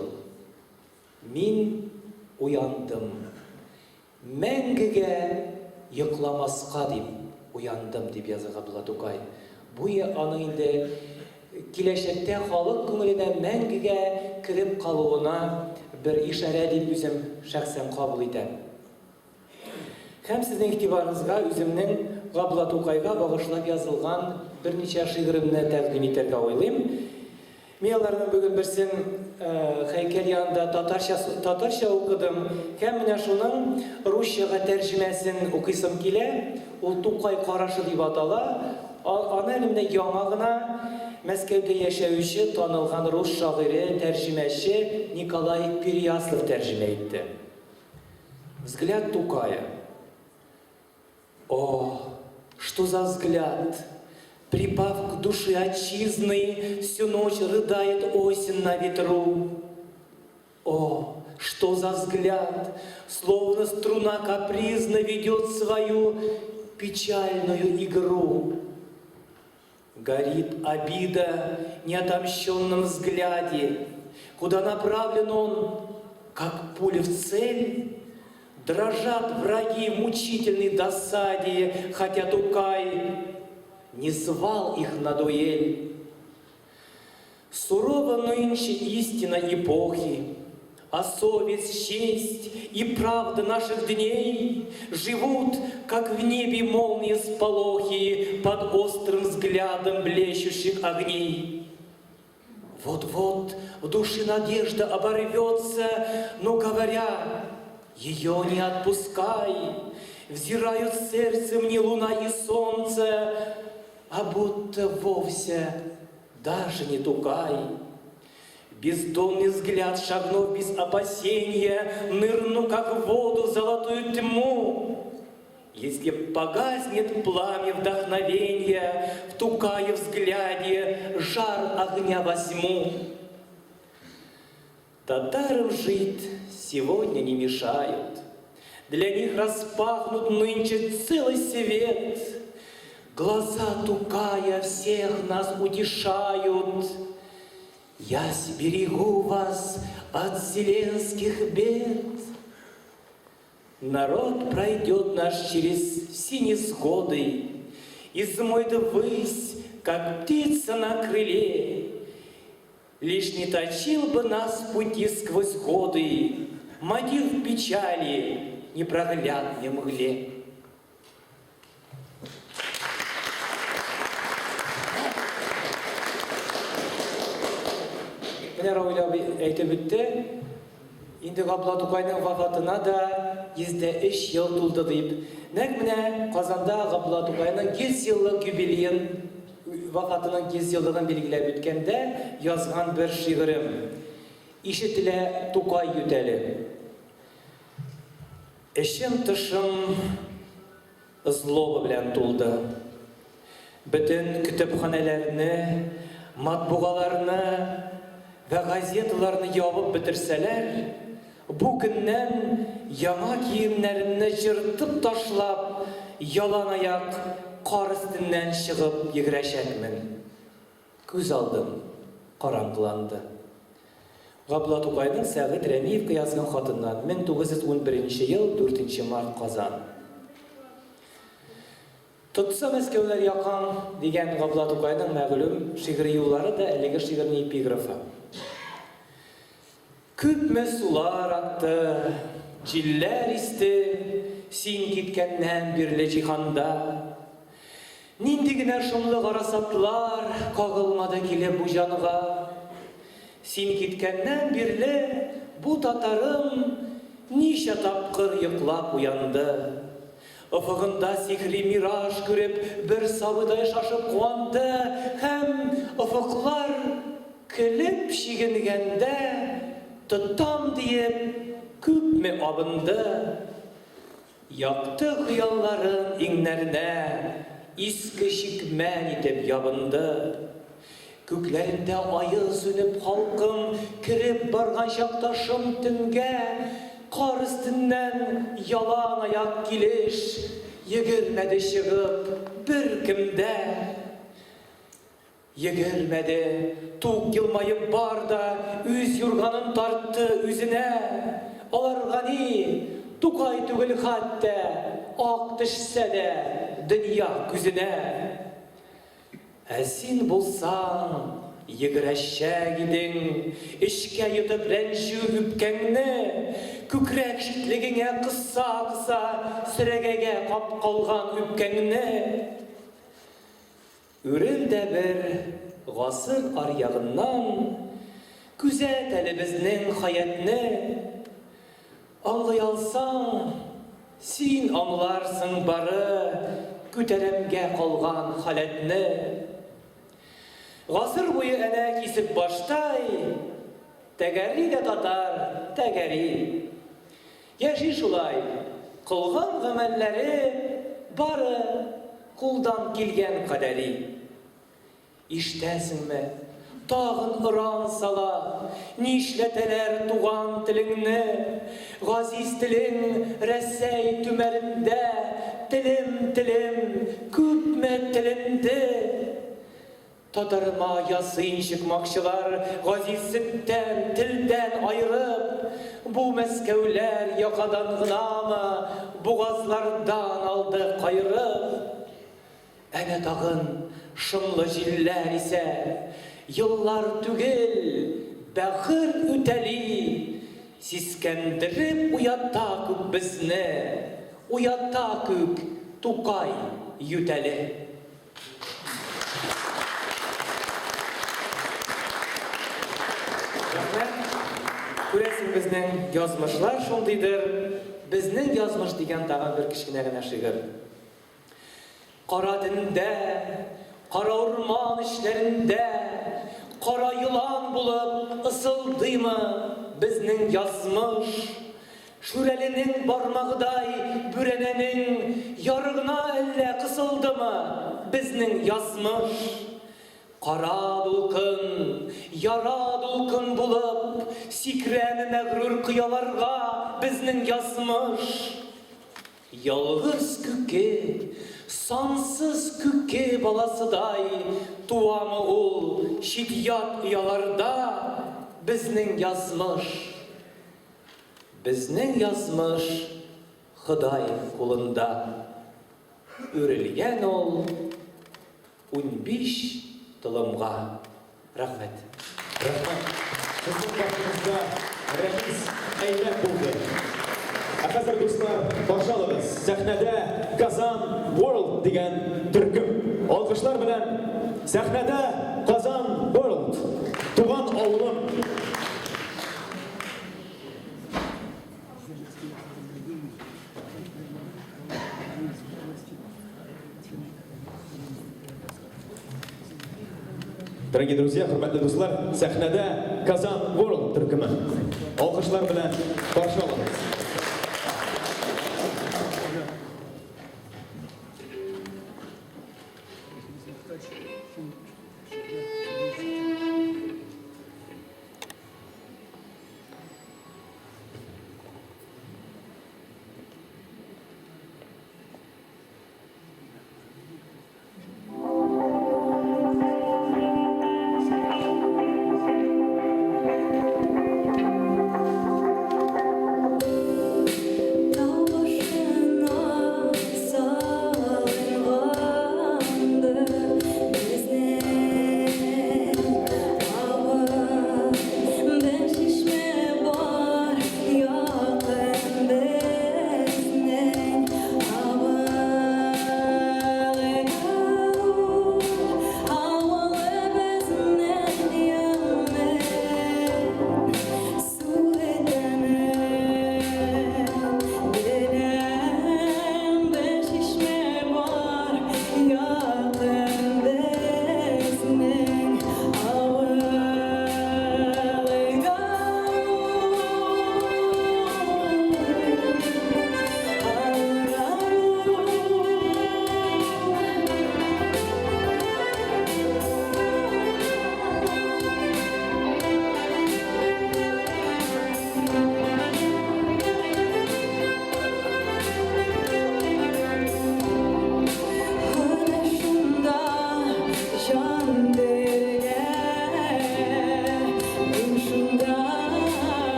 Мин уяндым. Мәңгегә йокламаска дип уяндым дип яза Габдулла Тукай. Бу аның инде киләчәктә халык күңеленә мәңгегә кирип калуына бер ишарә дип үзем шәхсән кабул итәм. Һәм сезнең игътибарыгызга үземнең Габдулла Тукайга багышлап язылган берничә шигыремне тәкъдим итәргә уйлыйм. Мин аларның бүген берсен һәйкәл янында татарча укыдым. Һәм менә шуның русчага тәрҗемәсен укыйсым килә. Ул Тукай карашы дип атала. Аны әлемдә яңа гына Мәскәүдә яшәүче танылган рус шагыйре, тәрҗемәче Николай Переяслав тәрҗемә итте. Взгляд Тукая. О, что за взгляд! Припав к душе отчизны, всю ночь рыдает осень на ветру. О, что за взгляд! Словно струна капризно ведет свою печальную игру. Горит обида в неотомщенном взгляде, куда направлен он, как пуля в цель. Дрожат враги в мучительной досаде, хотя Тукай не звал их на дуэль. Сурова нынче истина эпохи, а совесть, честь и правда наших дней живут, как в небе молнии сполохи под острым взглядом блещущих огней. Вот-вот в душе надежда оборвется, но говоря, ее не отпускай, взирают в сердце мне луна и солнце, а будто вовсе даже не Тукай. Бездонный взгляд, шагнув без опасения, нырну, как в воду, в золотую тьму. Если погаснет пламя вдохновения, в Тукае взгляде жар огня возьму. Татарам жить сегодня не мешают, для них распахнут нынче целый свет. Глаза Тукая всех нас утешают. Я сберегу вас от вселенских бед. Народ пройдет наш через все несгоды и взмоет ввысь, как птица на крыле. Лишь не точил бы нас в пути сквозь годы мотив печали непроглядной мгле. Менә Рауль әйтеп үтте, инде Габдулла Тукайның вафатына да 103 ел тулды дип. Нәкъ менә Казанда Габдулла Тукайның 100 еллык юбилеен, вафатының 100 еллыгын билгеләп үткәндә язган бер шигырем. Ишетелә Тукай ютәле. Эшем тышым злоба белән тулды. Бөтен көтепханәләрне, матбугаларны ve gazetelerini yapıp bitirseler, bu günden yana giyimlerini jırtıp taşlap, yalan ayak kar üstünden çıkıp yigreşekmin. Göz aldım, karanlıklandı. Gabdullah Tукайның Сәгыйд Рәмиевка язган хатыннан 1911 ел 4 март Казан. Tutsa Мәскәүләр якан дигән Габдулла Тукайның мәгълүм шигъри юллары да әлеге шигырьнең эпиграфы. Күпме сулар акты, җилләр исте, син киткәннән бирле җиһанда. Нинди генә шомлы гарасатлар кагылмады килеп бу җанга. Син киткәннән бирле бу татарым ничә тапкыр йоклап уянды. Офыгында сихри мираж күреп, бер сабыдай шашып куанды, һәм офыклар көлеп шигенгәндә Тұттам дейіп күпме абынды. Яқты қиялларын еңнәріне искі шикмән етіп ябынды. Көкләрінде айы сөніп халқым кіріп барған шақташым түнге. Қар үстіннен ялан аяқ келеш егермәді шығып бір кімді. Егермәді, тук йылмайып бар да, үз юрганын тартты үзіне. Аларға ни, Тукай түгіл хатта, ақ түшсә дә, дүния күзіне. Әсин болсаң, егірәшәк едің, ішке йытып рәнші үпкәңні, күкрәк шитлігіңе қыса-қыса, сүрәгәгә қап қалған үпкәңні. Үрелдә бер ғасыр аръягыннан күзәт әле безнең хаятны. Аңлый алсаң, син аңларсың бары күтәрәмгә калган халәтне. Ғасыр буе әнә кисеп баштай, тәгәри дә татар, тәгәри. Яши шулай, кылган гамәлләре бары Кулдан килгән кадәри. Иштәсеңме, Tağın ıran sala, nişleteler tuğan tilingni, gaziz tilin ressey tümerinde, tilim, küpme tilindi. Tadarma yasıyın çıkmakçılar, gazizsitten, tilden ayırıp, bu meskevler yakadan gınamı, boğazlardan aldı kayırıp. Ene tağın şımlı jiller ise, yıllar tügel, bähir üteli, siskendirip uyatta küp bizni, uyatta küp Tukay yüteli. Күрәсең, безнең язмышлар шундыйдыр. Безнең язмыш дигән тагын бер кичкенә генә шигырь. Кара төндә, кара урман эшләрендә, кара йылан булып ысылдыймы безнең язмыш? Шүрәленең бармагыдай бүрәнәнең ярыгына әллә кысылдымы безнең язмыш? Кара дулкын, яра дулкын булып, сикрәне мәгрур кыяларга безнең язмыш. Ялгыз күккә, сансыз күккә баласыдай, туамы ул шит-ят уяларда безнең язмыш. Безнең язмыш Ходай кулында. Үрелгән ул 15 тылымға. Рахмет. Рахмет. Біздің бақытымызда Рәмиз әйләп болды. Қазір достар, бақшалығыз сәхнәдә Казан World деген түркім. Алғышлар білән сәхнәдә Казан World. Туған ауылым. Дорогие друзья, хурмәтле дуслар, сәхнәдә Казан World төркеме. Алкышлар белән каршы алабыз.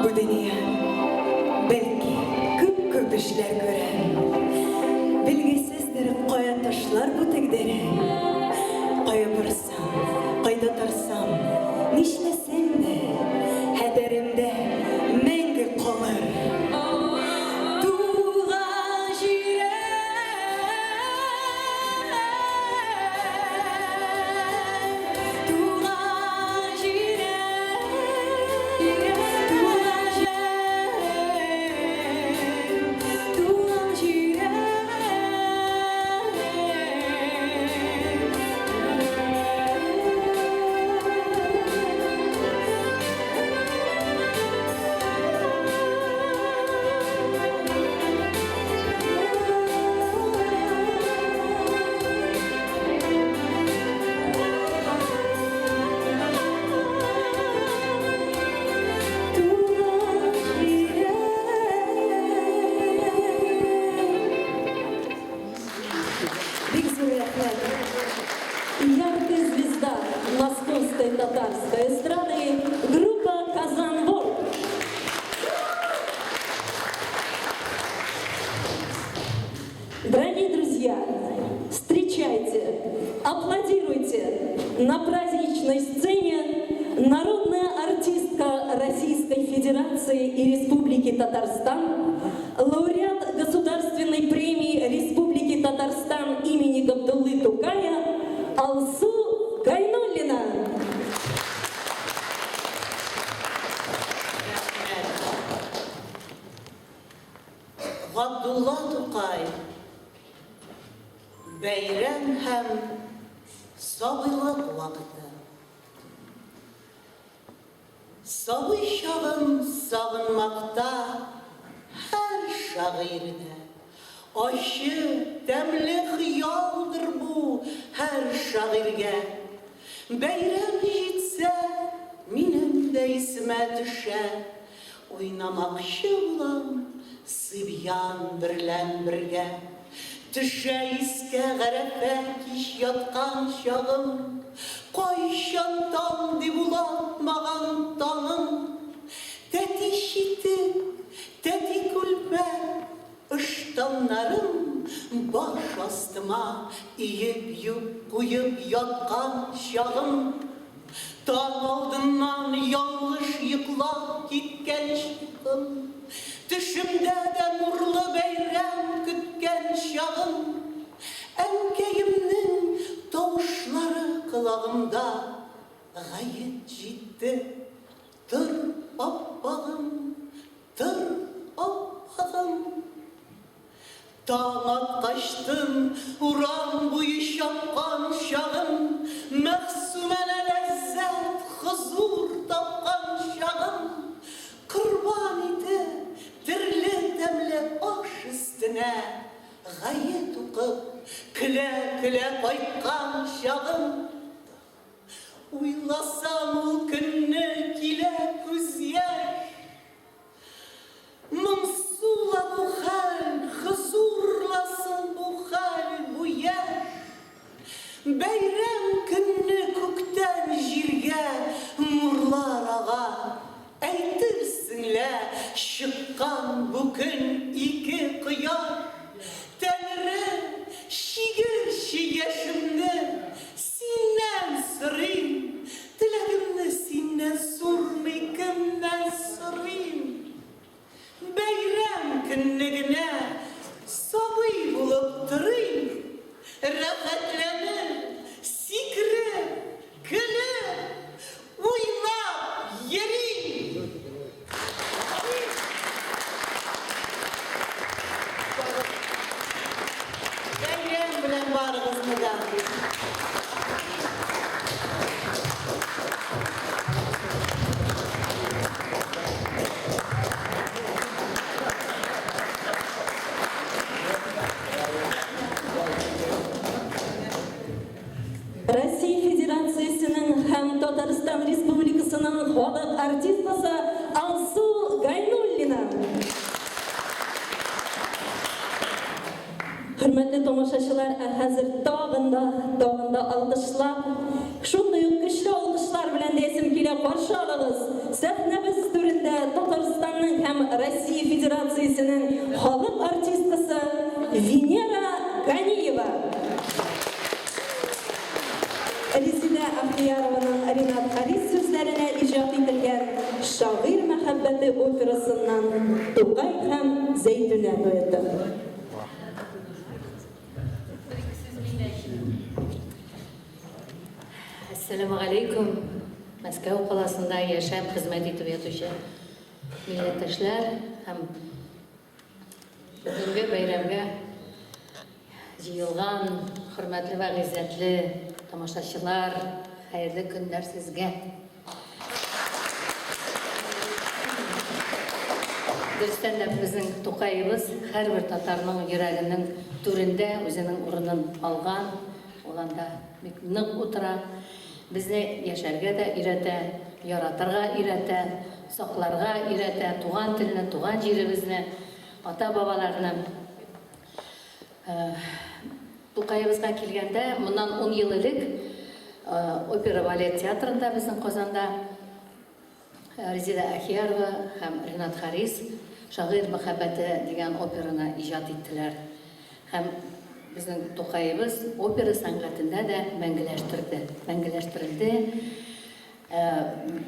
Bu dünya belki köp işler gören. Bilgisizdir koya taşlar bu tegdere. Koya barsam, kayda tarsam, nişlesem de, hederimde menge kalır. Яркая звезда московской татарской эстрады, группа «Казан-Волк». Дорогие друзья, встречайте, аплодируйте на праздничной сцене народная артистка Российской Федерации и Республики Татарстан, лауреат Государственной премии Республики Татарстан имени Габдуллы Тукая Алсу Гайнуллина. Габдулла Тукай бәйрәм һәм сабыйлык вакыты. Сабый чагын сагынмакта һәр шагыйрьдә. Ачы, тәмле хыялдыр бу һәр шагыйрьгә. Бәйрәм җитсә, минем дә исемә төшә. Уйнамакчы булам сыбьян берлән бергә. Төшә искә гәрәфә кич яткан чагым. Кайчан таң дип уламаган таңым. Тәти читек, тәти күлпә, ыштаннарым баш астыма иеп куеп яткан чагым. Таң алдыннан ялгыш йоклап киткән чагым. Төшемдә дә нурлы бәйрәм көткән чагым. Әнкәемнең тавышлары колагымда гаять җитте. Тыр аппагым, тыр аппагым. Таң аткачтын урам буе чапкан чагым. Мәхсүмәнә ләззәт, хозур тапкан чагым. Корбан ите тирле тәмле аш өстенә гаять укып, көлә-көлә кайткан чагым. Уйласам ул көнне килә күз яшь. Моңсула бу хәл, хозурласын бу хәл, бу яшь. Бәйрәм көнне күктән җиргә нурлар ага. Әйтерсеңлә чыккан бу көн ике кояш. Тәңре чигерче яшемне синнән сорыйм. Теләгемне синнән сормый кемнән сорыйм. Бәйрәм көнне генә сабый булып торыйм. Рәхәтләнеп, сикереп, көлеп, уйнап йөрим. Бәйрәм белән барыгызны да. Россия Федерациясының һәм Татарстан Республикасының халык артисткасы Алсу Гайнуллина. Хөрмәтле тамашачылар, хәзер тагын да алкышлап, шундый ук көчле алкышлар белән дә исем килә каршы алыгыз. Сәхнәбез түрендә Татарстан халық артисткасы Венера Ганиева. Резида Ахиярованың Ринат Харис сүзләренә иҗат ителгән «Шагыйрь мәхәббәте» операсыннан Тукай һәм Зәйтүнә дуэты. Ассаламу алейкум. Мәскәү қаласында яшәп хезмәт итеп ятучы милләттәшләр һәм бүгенге бәйрәмгә җыелган хөрмәтле вә гыйззәтле тамашачылар, хәерле көннәр сезгә. Дөрестән дә безнең Тукайыбыз һәрбер татарның йөрәгенең түрендә үзенең урынын алган. Ул анда бик нык утыра. Безне яшәргә дә өйрәтә, яратырга өйрәтә, сакларга өйрәтә, туган телне, туган җиребезне, ата-бабаларны. Тукайыбызга килгәндә, моннан 10 ел элек опера балет театрында безнең Казанда Резида Ахиярова һәм Ринат Харис «Шагыйрь мәхәббәте» дигән операны иҗат иттеләр. Һәм безнең Тукайыбыз опера сәнгатендә дә мәңгеләштерелде.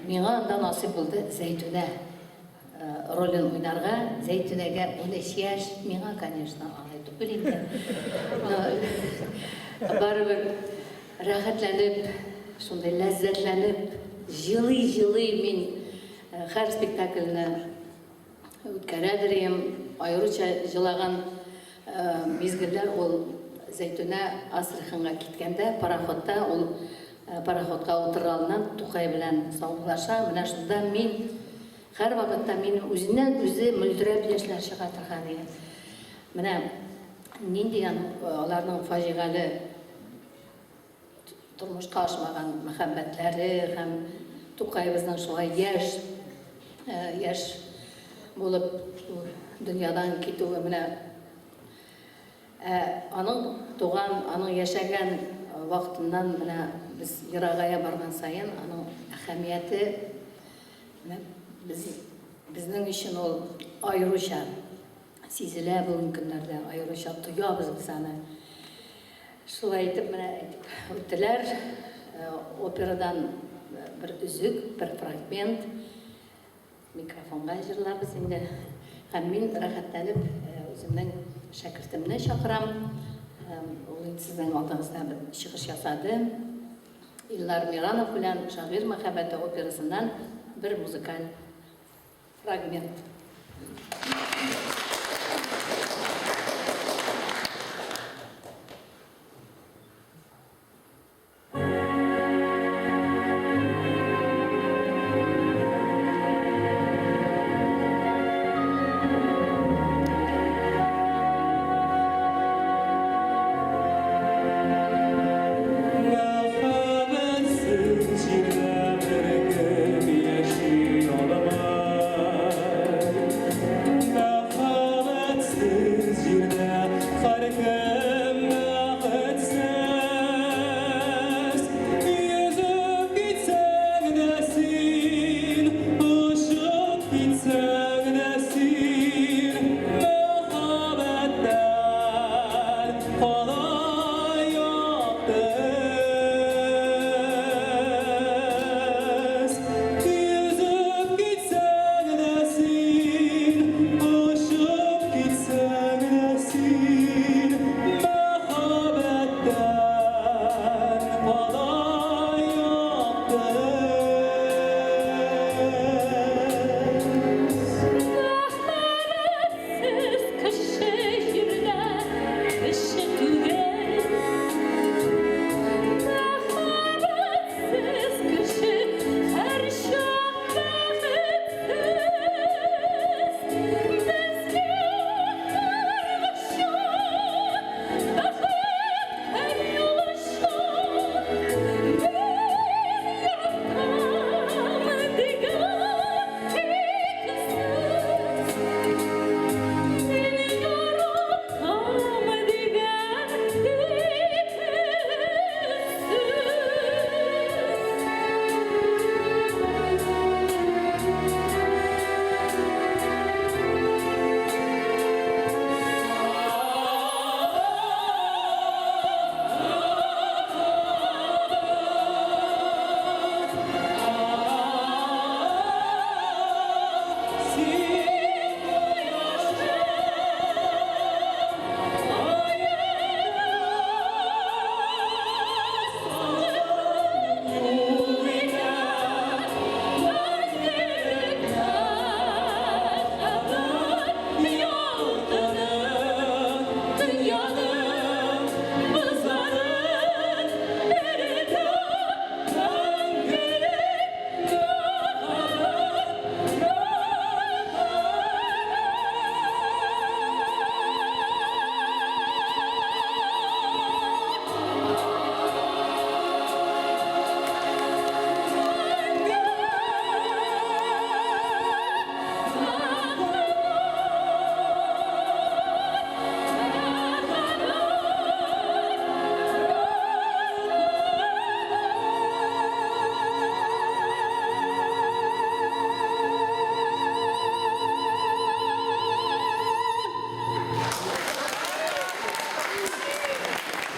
Миңа анда насыйп булды Зәйтүнә ролен уйнарга. Зәйтүнәгә 13 яшь, миңа, конечно, алай түгел инде. Барыбер рәхәтләнеп, шундай ләззәтләнеп, җылый мин һәр спектакльне үткәрәдер идем. Аеруча җылаган мизгелләр ул Зәйтүнә Астраханьга киткәндә, пароходта, ул пароходка утыра алыннан Тукай белән саубулаша. Менә шунда мин һәр вакытта минем үзеннән-үзе мөлдерәп яшьләр чыга торган иде. Менә нинди аларның фаҗигале тормышка ашмаган мәхәббәтләре һәм Тукайыбызның шулай яшь булып дөньядан китүе менә аның туган, аның яшәгән вакытыннан менә без ерагая барган саен аның әһәмияте безнең өчен ул аеруча сизелә бүген көннәрдә, аеруча тоябыз без аны. Шулай итеп менә үттеләр операдан bir үзек, bir фрагмент микрофонга җырларбыз инде. Һәм мин рәхәтләнеп үземнең шәкертемне чакырам. Ул сезнең алдыгызда бер чыгыш ясады. Илнар Миранов белән «Шагыйрь мәхәббәте» операсыннан bir музыкаль фрагмент. Yaşıyor olamaz.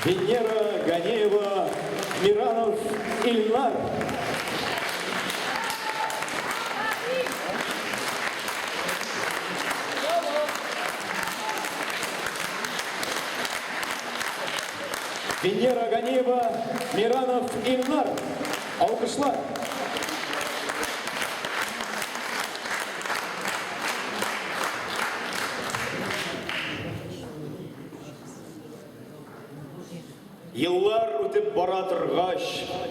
Венера Ганеева, Миранов Ильнар. Венера Ганеева, Миранов Ильнар. Алкышлар. Yıllar ötüp bара торгач,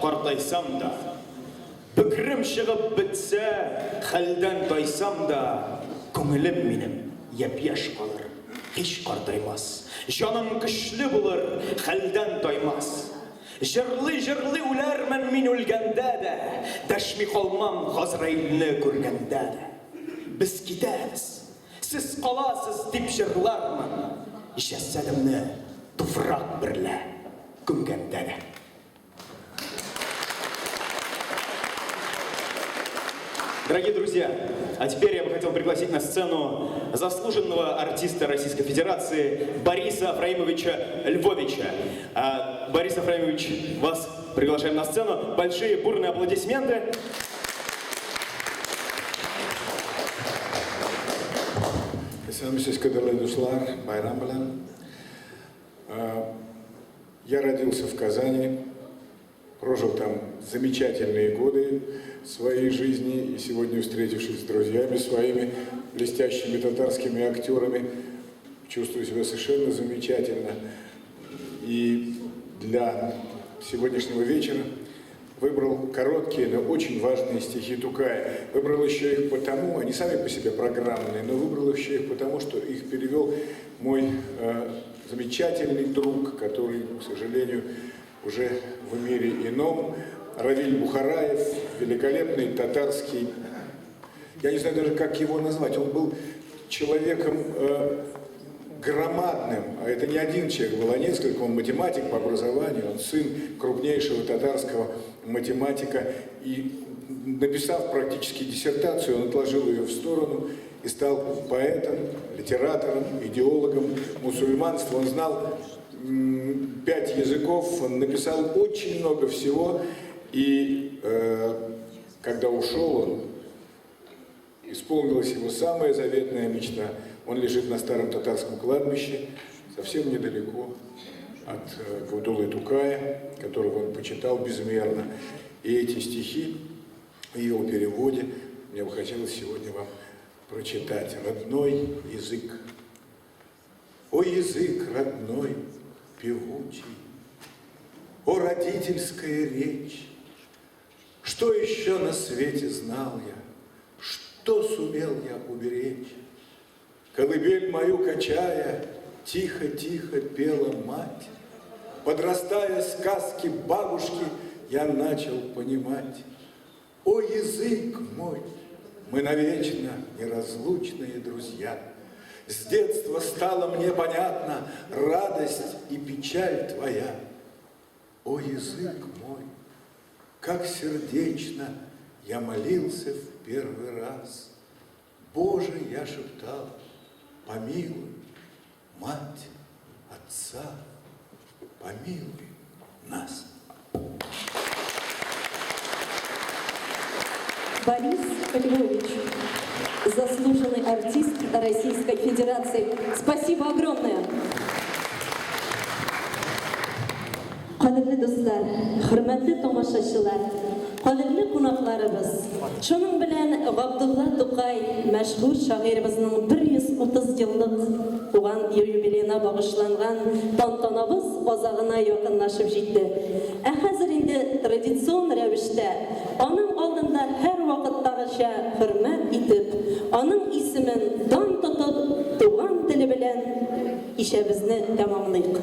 картайсам да, пікірім шығып бітсе, хәлдән тайсам да, көңілім минем яп-яш қалыр, һич картаймас. Жаным көчле булыр, хәлдән таймас. Жырлый-жырлый үләрмен мин үлгәндә дә, дәшми калмам Газраилне күргәндә дә. Без китәбез, сез каласыз дип җырлармын, җәсәдемне туфрак берлә күмгәндә дә. Дорогие друзья, а теперь я бы хотел пригласить на сцену заслуженного артиста Российской Федерации Бориса Афраимовича Львовича. Борис Афраимович, вас приглашаем на сцену. Большие бурные аплодисменты. Я родился в Казани, прожил там замечательные годы своей жизни, и сегодня, встретившись с друзьями своими, блестящими татарскими актерами, чувствую себя совершенно замечательно. И для сегодняшнего вечера выбрал короткие, но очень важные стихи Тукая. Выбрал еще их потому, они сами по себе программные, но выбрал еще их потому, что их перевел мой замечательный друг, который, к сожалению, уже в мире ином, Равиль Бухараев, великолепный татарский, я не знаю даже, как его назвать, он был человеком громадным, а это не один человек был, а несколько, он математик по образованию, он сын крупнейшего татарского математика, и написав практически диссертацию, он отложил ее в сторону и стал поэтом, литератором, идеологом мусульманства. Он знал 5 языков, он написал очень много всего, и когда ушел он, исполнилась его самая заветная мечта. Он лежит на старом татарском кладбище, совсем недалеко от Габдуллы Тукая, которого он почитал безмерно. И эти стихи в его переводе мне бы хотелось сегодня вам прочитать. Родной язык. О, язык родной, певучий, о, родительская речь, что еще на свете знал я, что сумел я уберечь? Колыбель мою качая, тихо-тихо пела мать. Подрастая сказки бабушки, я начал понимать. О, язык мой, мы навечно неразлучные друзья. С детства стало мне понятна радость и печаль твоя. О, язык мой, как сердечно я молился в первый раз. Боже, я шептал, помилуй, мать, отца, помилуй нас. Борис Львович, заслуженный артист Российской Федерации. Спасибо огромное. Кадерле достар, хөрмәтле тамашачылар, кадерле кунакларыбыз. Шуның белән Габдулла Тукай, мәшһүр шагыйрыбызның 130 еллык туган юбилейына багышланган тантанабыз азагына якынлашып җитте. Ә хәзер инде традицион рәвештә аның алдында һәр вакыттагыча хөрмәт итеп, аның исемен дан тотып, туган теле белән ишәбезне тәмамлыйк.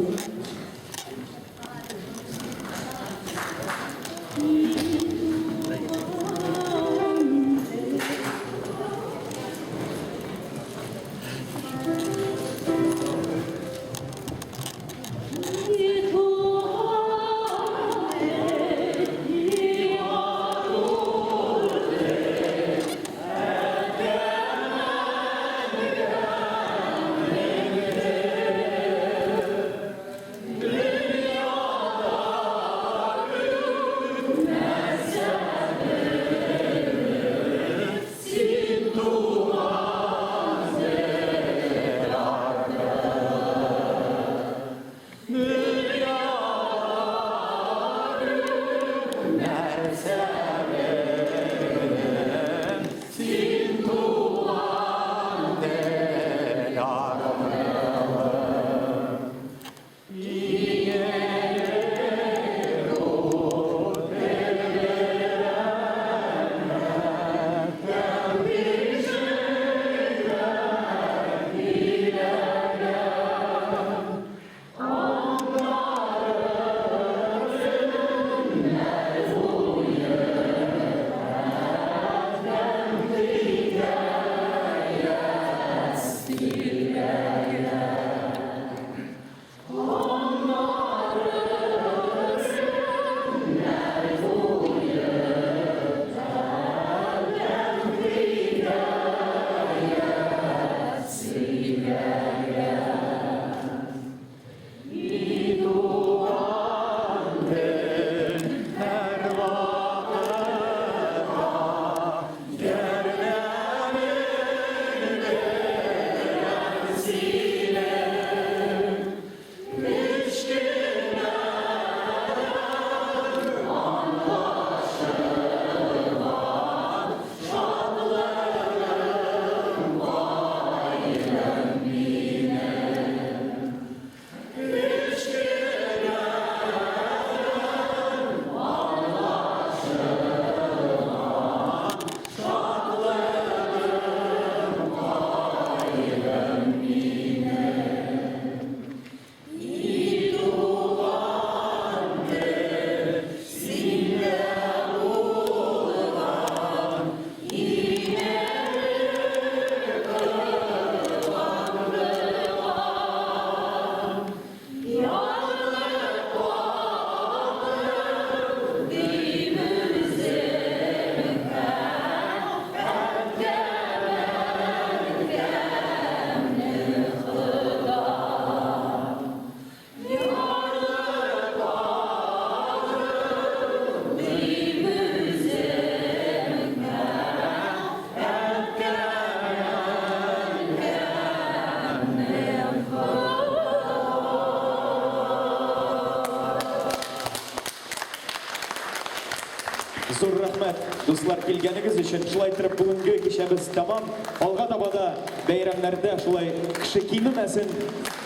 рәхмәт дуслар килгәнегез өчен. Шулай итеп бүгенге кичәбез тәмам. Алга таба да бәйрәмнәрдә шулай кеше кимемәсен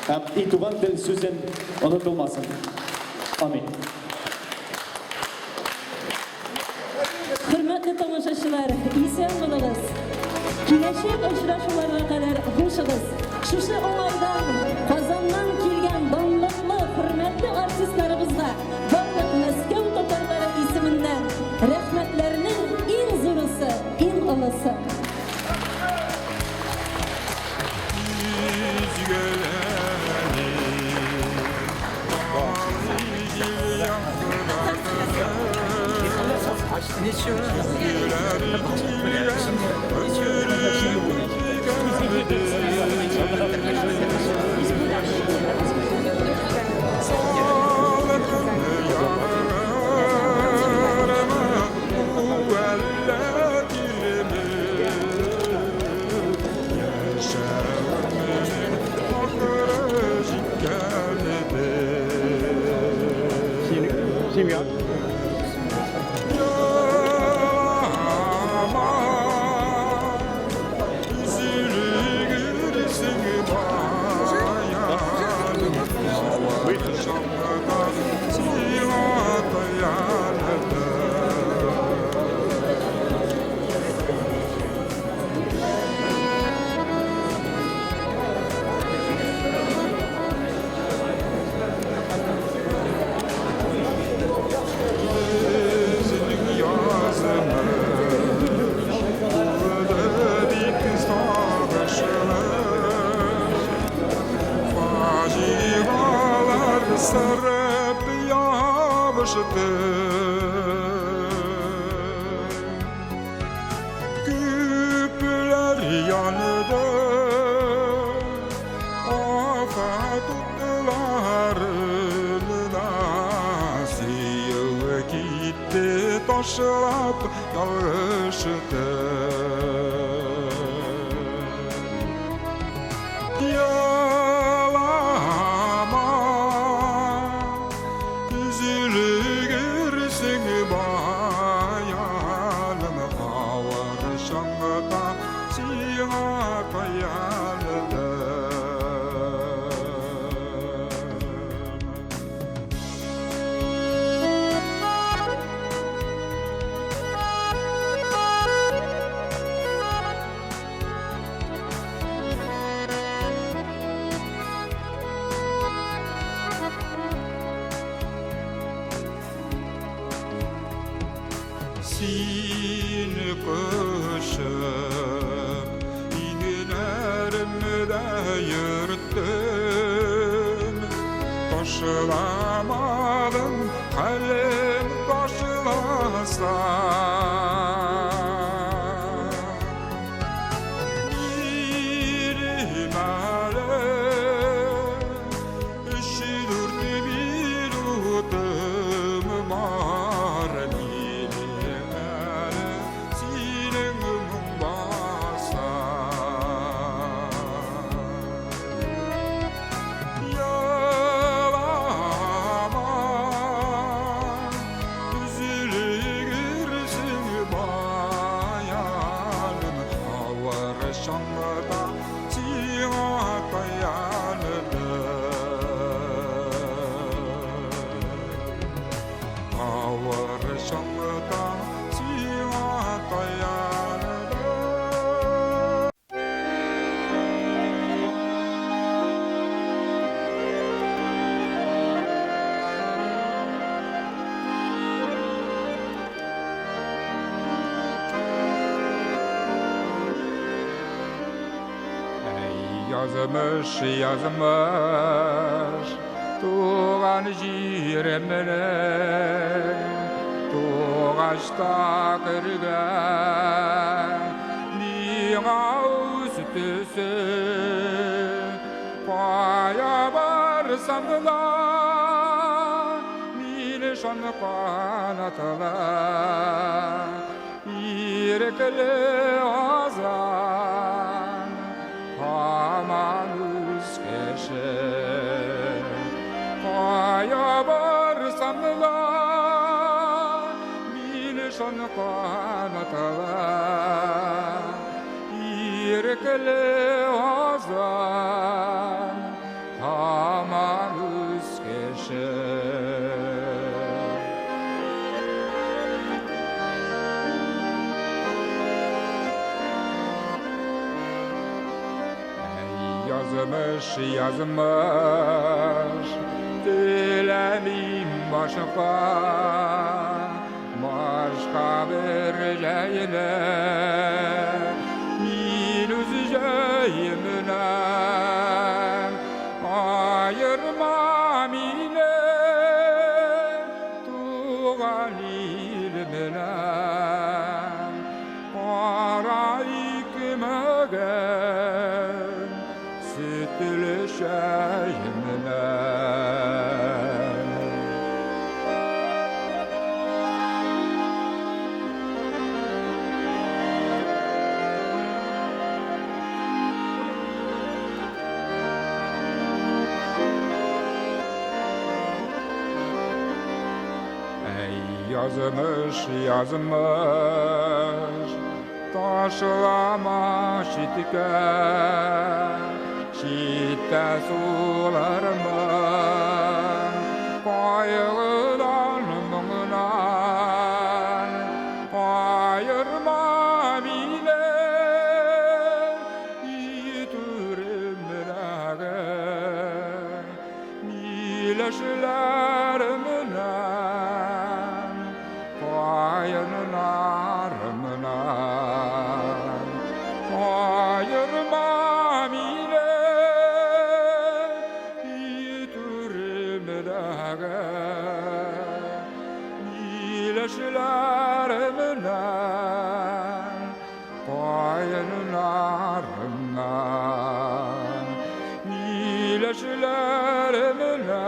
һәм и туган тел сүзен онытылмасын. Амин. Hürmetli tomoshachilar, isen bo'lasiz. Kelajak uchrashuvlarga qadar xushsiz. Shusha olaydan Qozondan kelgan donliqli hurmatli artistlarimizga barliq Moskva tatarlari ismidan rahmatlarning eng zo'risi, eng olisi. Sarıp yağmıştı küpler yandı afa tuttularına sıyılı gitti taşlap yağıştı Seni kışıp iğnelerimi de yırttım Taşılamadım kalem taşılasa Yazmış yazmış Tuğan jiremine Tuğaçta kırgan Liğa üstüsü Paya varsam da Mil şan kanatla İrekli azan Aman üskeşe Kaya varsam da Mil Coşan kanatlar İrkili azan Aman üskeşir Yazmış yazmış dilemim başka bir leyle min üzeceğimle ayırmam ile tuğan ilmine arayık megen Sütülüşeyimle Yazmış yazmış taşlama şitke şitte sularımı payıdan mığınan payırmam ile yitürümrege mileşlerimle ayırmam ile yitürümdege iyileşlerimle payınlarımla iyileşlerimle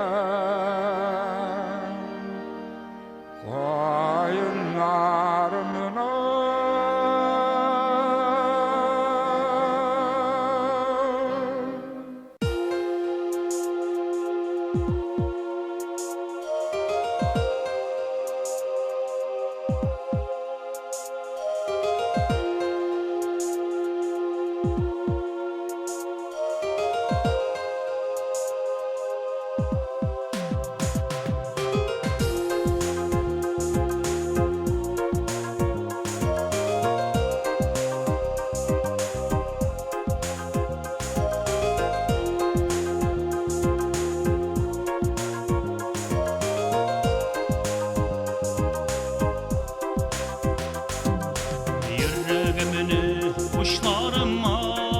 Yüreğimini kuşlarıma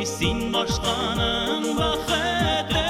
Sin başkanın vakıtı